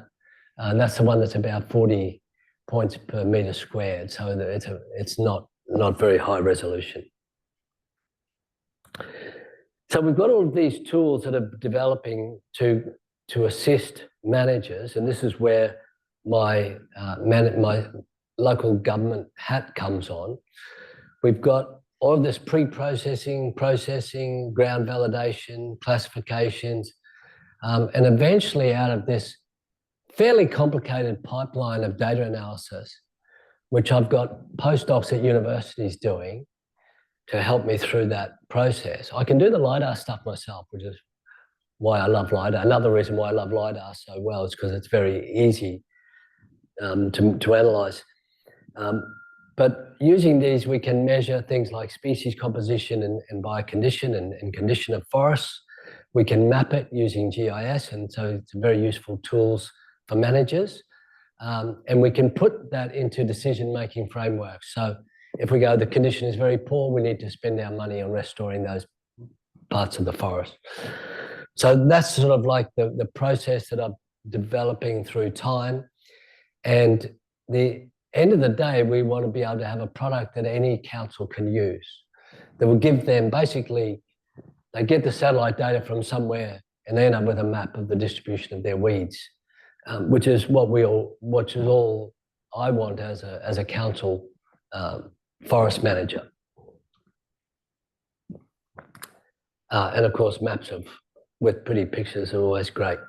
that's the one that's about 40 points per meter squared. So it's not very high resolution. So we've got all of these tools that are developing to assist managers, and this is where my local government hat comes on. We've got all of this pre-processing, processing, ground validation, classifications, and eventually out of this fairly complicated pipeline of data analysis, which I've got postdocs at universities doing to help me through that process. I can do the LiDAR stuff myself, which is why I love LiDAR. Another reason why I love LiDAR so well is because it's very easy to analyze. But using these, we can measure things like species composition and biocondition and condition of forests. We can map it using GIS, and so it's very useful tools for managers. And we can put that into decision-making frameworks. So if we go, the condition is very poor, we need to spend our money on restoring those parts of the forest. So that's sort of like the process that I'm developing through time. And the end of the day, we want to be able to have a product that any council can use, that will give them basically, they get the satellite data from somewhere and they end up with a map of the distribution of their weeds, which is all I want as a council forest manager. And of course, maps with pretty pictures are always great.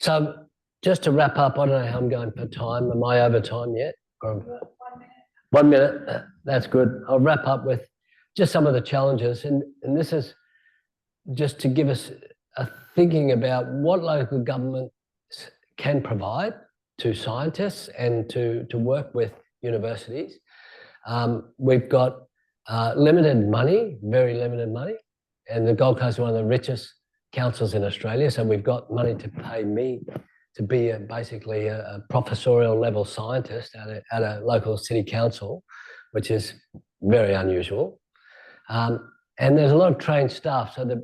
So just to wrap up, I don't know how I'm going for time. Am I over time yet? Or 1 minute. 1 minute, that's good. I'll wrap up with just some of the challenges. And this is just to give us a thinking about what local governments can provide to scientists and to work with universities. We've got limited money, very limited money, and the Gold Coast is one of the richest councils in Australia, so we've got money to pay me to be basically a professorial level scientist at a local city council, which is very unusual. And there's a lot of trained staff, so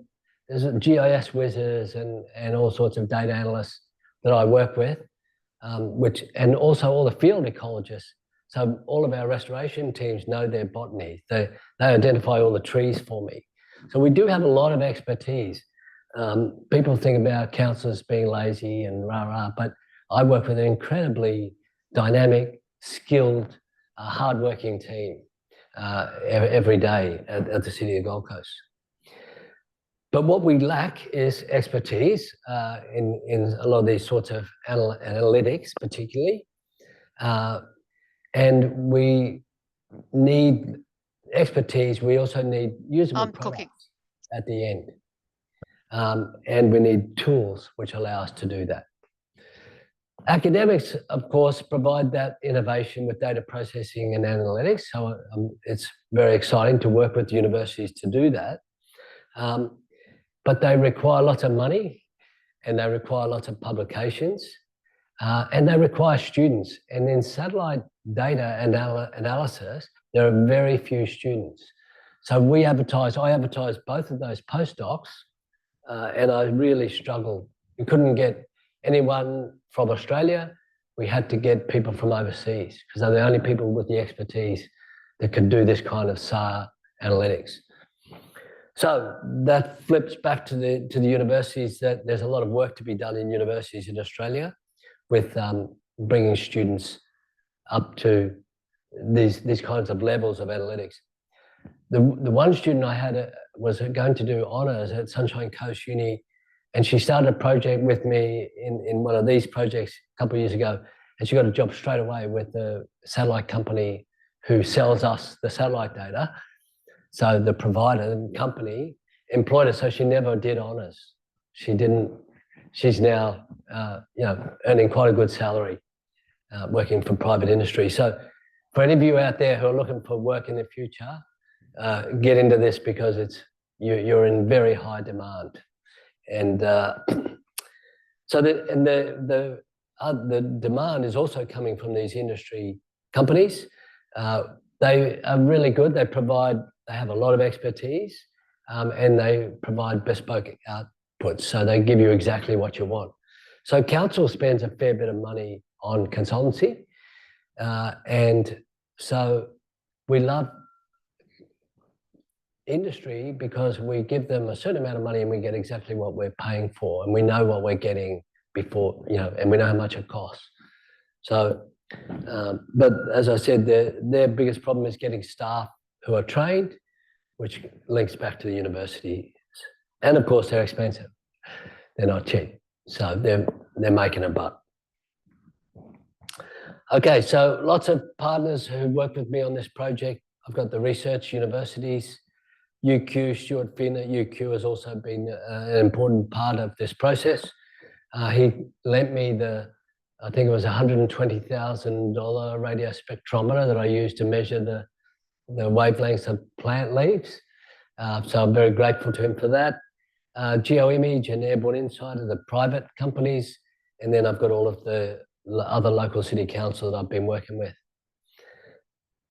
there's GIS whizzes and all sorts of data analysts that I work with, and also all the field ecologists. So all of our restoration teams know their botany. They identify all the trees for me. So we do have a lot of expertise. People think about councillors being lazy and rah-rah, but I work with an incredibly dynamic, skilled, hardworking team every day at the City of Gold Coast. But what we lack is expertise in a lot of these sorts of analytics, particularly. And we need expertise. We also need usable products at the end. And we need tools which allow us to do that. Academics, of course, provide that innovation with data processing and analytics. So it's very exciting to work with universities to do that. But they require lots of money, and they require lots of publications, and they require students. And in satellite data analysis, there are very few students. So I advertise both of those postdocs, and I really struggled. You couldn't get anyone from Australia, we had to get people from overseas because they're the only people with the expertise that could do this kind of SAR analytics. So that flips back to the universities, that there's a lot of work to be done in universities in Australia with bringing students up to these kinds of levels of analytics. The one student I had was going to do honours at Sunshine Coast Uni, and she started a project with me in one of these projects a couple of years ago, and she got a job straight away with the satellite company who sells us the satellite data. So the provider and company employed her, so she never did honours. She's now earning quite a good salary working for private industry. So for any of you out there who are looking for work in the future, get into this because you're in very high demand. And so the demand is also coming from these industry companies. They are really good. They have a lot of expertise, and they provide bespoke outputs. So they give you exactly what you want. So council spends a fair bit of money on consultancy, and so we love industry because we give them a certain amount of money and we get exactly what we're paying for, and we know what we're getting before, and we know how much it costs. So, but as I said, their biggest problem is getting staff who are trained, which links back to the universities. And of course, they're expensive. They're not cheap. So they're making a buck. Okay, so lots of partners who work with me on this project. I've got the research universities, UQ, Stuart Finn at UQ has also been an important part of this process. He lent me I think it was $120,000 radio spectrometer that I used to measure the wavelengths of plant leaves. So I'm very grateful to him for that. GeoImage and Airborne Insight are the private companies. And then I've got all of the other local city council that I've been working with.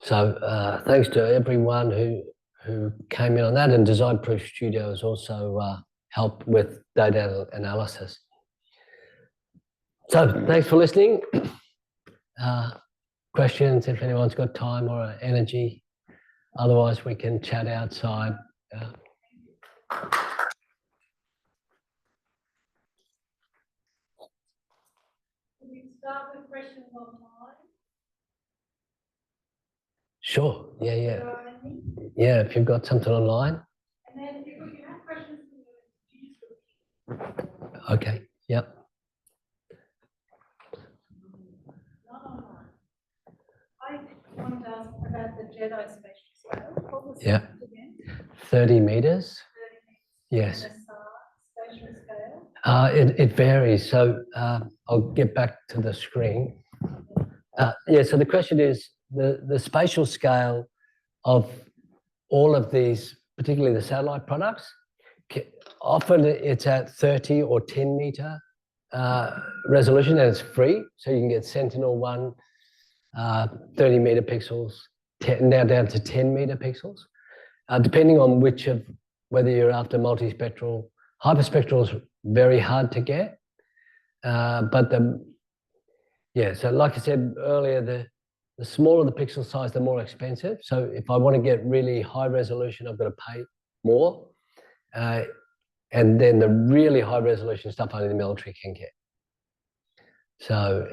So thanks to everyone who came in on that, and Design Proof Studio has also helped with data analysis. So thanks for listening. Questions if anyone's got time or energy. Otherwise, we can chat outside. Can we start with questions online? Sure. Yeah. Yeah, if you've got something online. And then if you have questions, Okay. Yep. not online. I wanted to ask about the Jedi spatial scale. What was Yeah. that again? 30 meters. 30 meters. Yes. And the spatial scale? It varies. So I'll get back to the screen. So the question is the spatial scale of all of these, particularly the satellite products. Often it's at 30 or 10 meter resolution, and it's free. So you can get Sentinel-1, 30 meter pixels, now down to 10 meter pixels, depending on whether you're after multispectral. Hyperspectral is very hard to get, but so like I said earlier, the smaller the pixel size, the more expensive. So if I want to get really high resolution, I've got to pay more. And then the really high resolution stuff only the military can get. So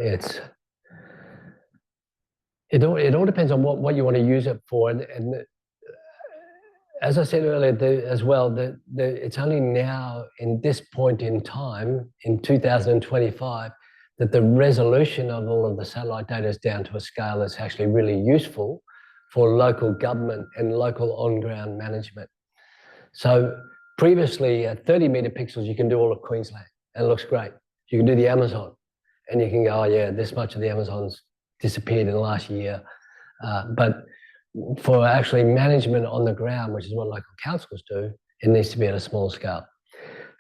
it all depends on what you want to use it for. And as I said earlier as well, it's only now in this point in time, in 2025, that the resolution of all of the satellite data is down to a scale that's actually really useful for local government and local on-ground management. So previously at 30 meter pixels, you can do all of Queensland and it looks great. You can do the Amazon and you can go, oh yeah, this much of the Amazon's disappeared in the last year. But for actually management on the ground, which is what local councils do, it needs to be at a small scale.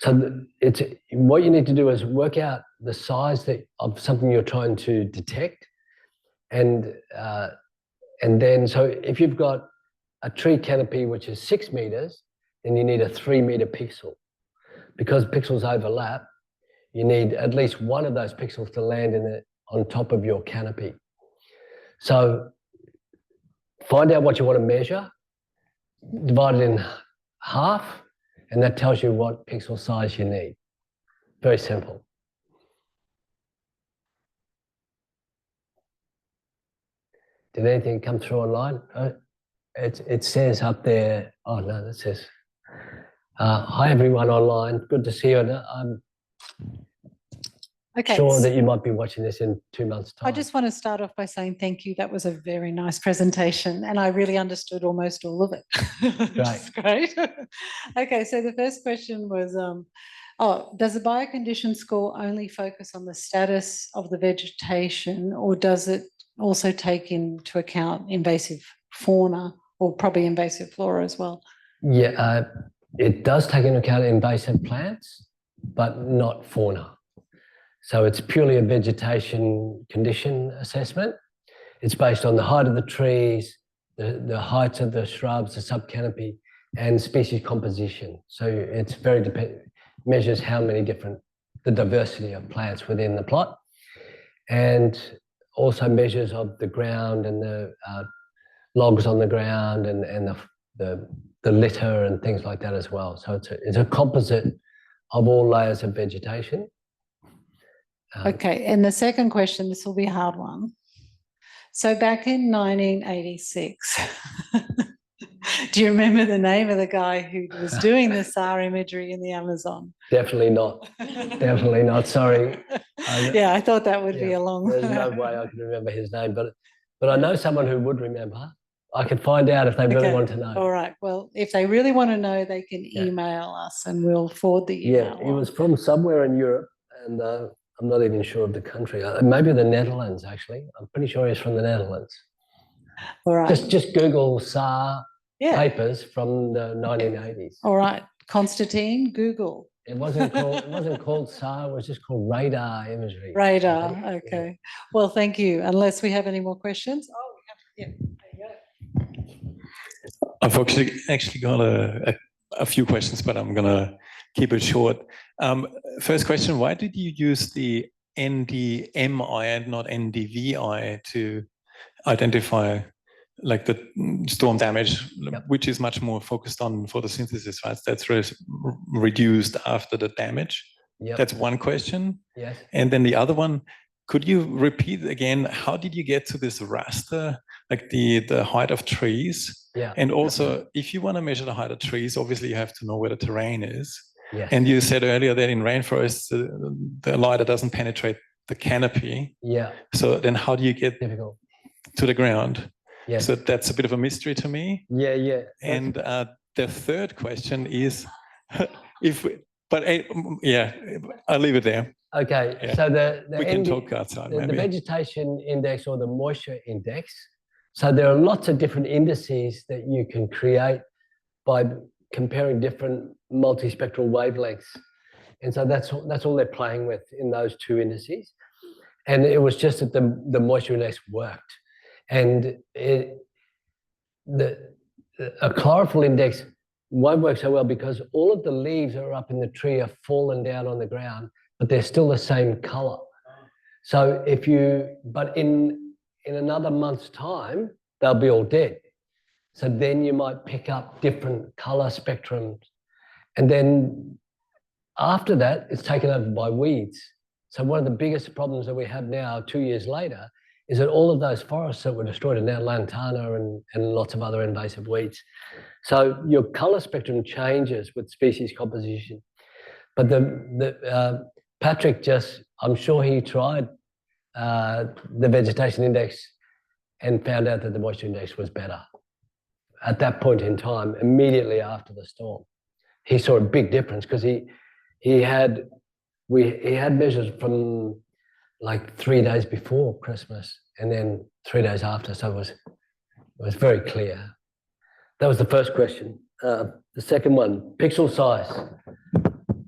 So what you need to do is work out the size of something you're trying to detect, and then so if you've got a tree canopy which is 6 meters, then you need a 3 meter pixel. Because pixels overlap, you need at least one of those pixels to land on top of your canopy. So find out what you want to measure, divide it in half, and that tells you what pixel size you need. Very simple. Did anything come through online? It says up there, oh no, that says, hi everyone online, good to see you. I'm sure that you might be watching this in 2 months' time. I just want to start off by saying thank you. That was a very nice presentation and I really understood almost all of it. That's great. Okay, so the first question was, does the biocondition score only focus on the status of the vegetation, or does it also take into account invasive fauna, or probably invasive flora as well? Yeah, it does take into account invasive plants, but not fauna. So it's purely a vegetation condition assessment. It's based on the height of the trees, the heights of the shrubs, the subcanopy, and species composition. So it's very measures how many the diversity of plants within the plot, and also measures of the ground and the logs on the ground and the litter and things like that as well. So it's a composite of all layers of vegetation. Okay, and the second question, this will be a hard one. So back in 1986, do you remember the name of the guy who was doing the SAR imagery in the Amazon? Definitely not. Definitely not. Sorry. Yeah, I thought that would be a long. There's no way I can remember his name, but I know someone who would remember. I could find out if they really want to know. All right. Well, if they really want to know, they can email us and we'll forward the email. Yeah, he was from somewhere in Europe, and I'm not even sure of the country. Maybe the Netherlands, actually. I'm pretty sure he's from the Netherlands. All right. Just Google SAR papers from the 1980s. All right. Constantine, Google. It wasn't called SAR. It was just called radar imagery. Radar. Okay. Yeah. Well, thank you. Unless we have any more questions. Oh, we have. Yeah. I've actually got a few questions, but I'm going to keep it short. First question, why did you use the NDMI and not NDVI to identify like the storm damage, which is much more focused on photosynthesis, right? That's reduced after the damage. That's one question. Yes. And then the other one, could you repeat again, how did you get to this raster, like the height of trees? Yeah. And also, if you want to measure the height of trees, obviously you have to know where the terrain is. Yes. And you said earlier that in rainforests, the lidar doesn't penetrate the canopy. Yeah. So then how do you get to the ground? Yeah. So that's a bit of a mystery to me. Yeah, yeah. And the third question is, I'll leave it there. Okay, Yeah. so we can talk outside. The vegetation index or the moisture index. So there are lots of different indices that you can create by comparing different multispectral wavelengths, and so that's all they're playing with in those two indices. And it was just that the moisture index worked, and a chlorophyll index won't work so well because all of the leaves that are up in the tree are fallen down on the ground, but they're still the same color. So but in another month's time, they'll be all dead. So then you might pick up different color spectrums. And then after that, it's taken over by weeds. So one of the biggest problems that we have now, 2 years later, is that all of those forests that were destroyed are now lantana and lots of other invasive weeds. So your color spectrum changes with species composition. But Patrick I'm sure he tried the vegetation index and found out that the moisture index was better. At that point in time, immediately after the storm, he saw a big difference because he had measures from like 3 days before Christmas and then 3 days after. So it was very clear. That was the first question. The second one, pixel size.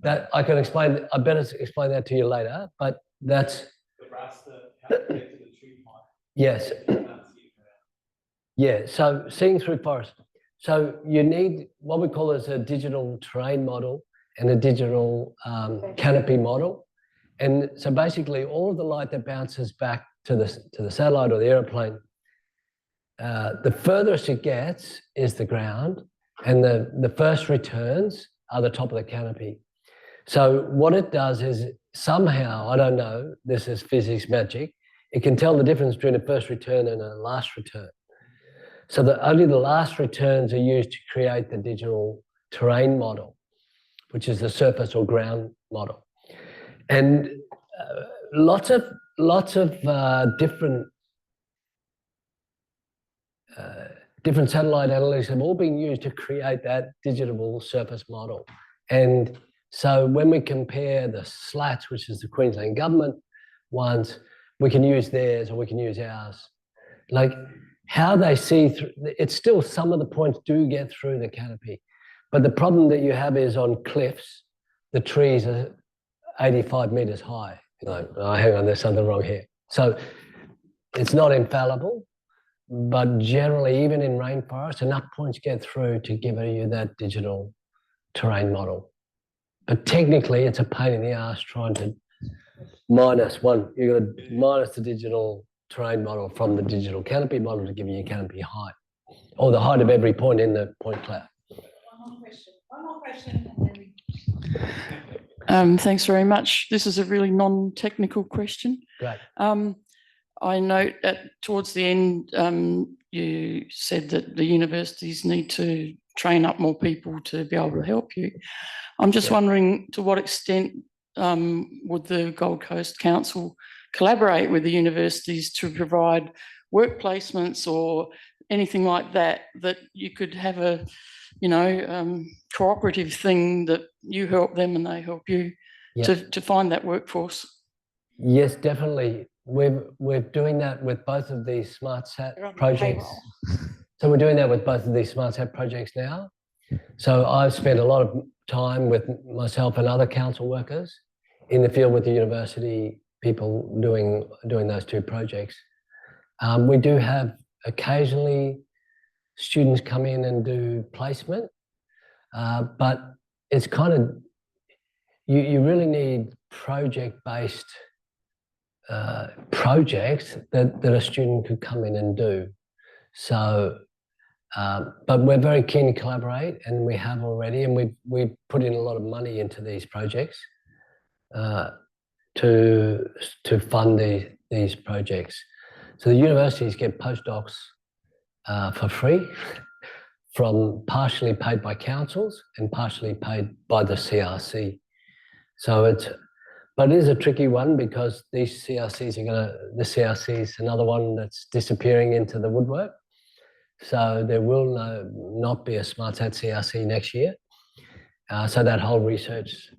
That I can explain. I better explain that to you later. But that's the raster, how to get to the tree height. Yes. Yeah. So seeing through forest. So you need what we call as a digital terrain model and a digital canopy model. And so basically all of the light that bounces back to the satellite or the airplane, the furthest it gets is the ground, and the first returns are the top of the canopy. So what it does is somehow, I don't know, this is physics magic, it can tell the difference between a first return and a last return. So that only the last returns are used to create the digital terrain model, which is the surface or ground model. And lots of different satellite analytics have all been used to create that digital surface model. And so when we compare the SLATs, which is the Queensland government ones, we can use theirs or we can use ours. Like how they see through, it's still some of the points do get through the canopy. But the problem that you have is on cliffs, the trees are 85 meters high. You're like, oh, hang on, there's something wrong here. So it's not infallible, but generally, even in rainforest, enough points get through to give you that digital terrain model. But technically, it's a pain in the ass trying to minus one. You've got to minus the digital terrain model from the digital canopy model to give you your canopy height, or the height of every point in the point cloud. One more question, and then Thanks very much. This is a really non-technical question. Great. I note that towards the end, you said that the universities need to train up more people to be able to help you. I'm just wondering, to what extent would the Gold Coast Council collaborate with the universities to provide work placements or anything like that, that you could have a, cooperative thing that you help them and they help you to find that workforce? Yes, definitely. We're doing that with both of these SmartSat projects. So we're doing that with both of these SmartSat projects now. So I've spent a lot of time with myself and other council workers in the field with the university people doing those two projects. We do have occasionally students come in and do placement, but it's kind of, you really need project-based projects that a student could come in and do. So, but we're very keen to collaborate, and we have already, and we've put in a lot of money into these projects to fund these projects. So the universities get postdocs for free, from partially paid by councils and partially paid by the CRC. So but it is a tricky one because these CRCs the CRC is another one that's disappearing into the woodwork. So there will not be a SmartSat CRC next year. So that whole research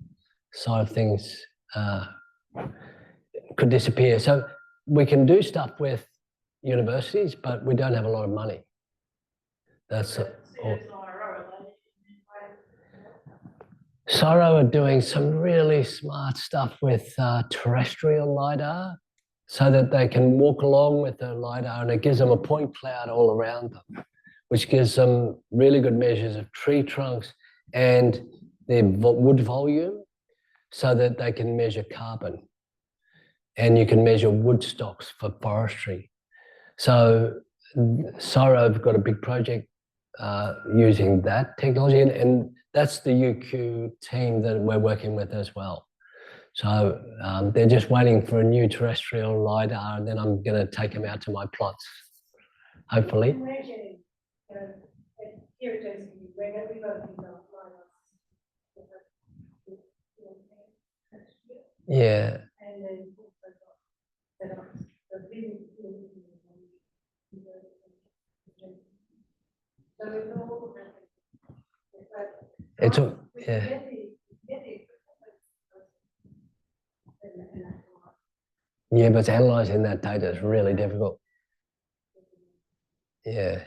side of things could disappear. So we can do stuff with universities, but we don't have a lot of money. That's all. Soro are doing some really smart stuff with terrestrial LiDAR, so that they can walk along with the LiDAR and it gives them a point cloud all around them, which gives them really good measures of tree trunks and their wood volume, so that they can measure carbon. And you can measure wood stocks for forestry. So Soro have got a big project using that technology, and that's the UQ team that we're working with as well. So they're just waiting for a new terrestrial LiDAR, and then I'm going to take them out to my plots, hopefully. Yeah. It's a, yeah. Yeah, but analysing that data is really difficult. Yeah.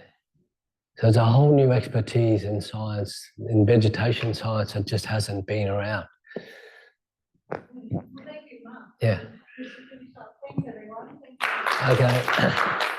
So it's a whole new expertise in science, in vegetation science, that just hasn't been around. Yeah. Okay.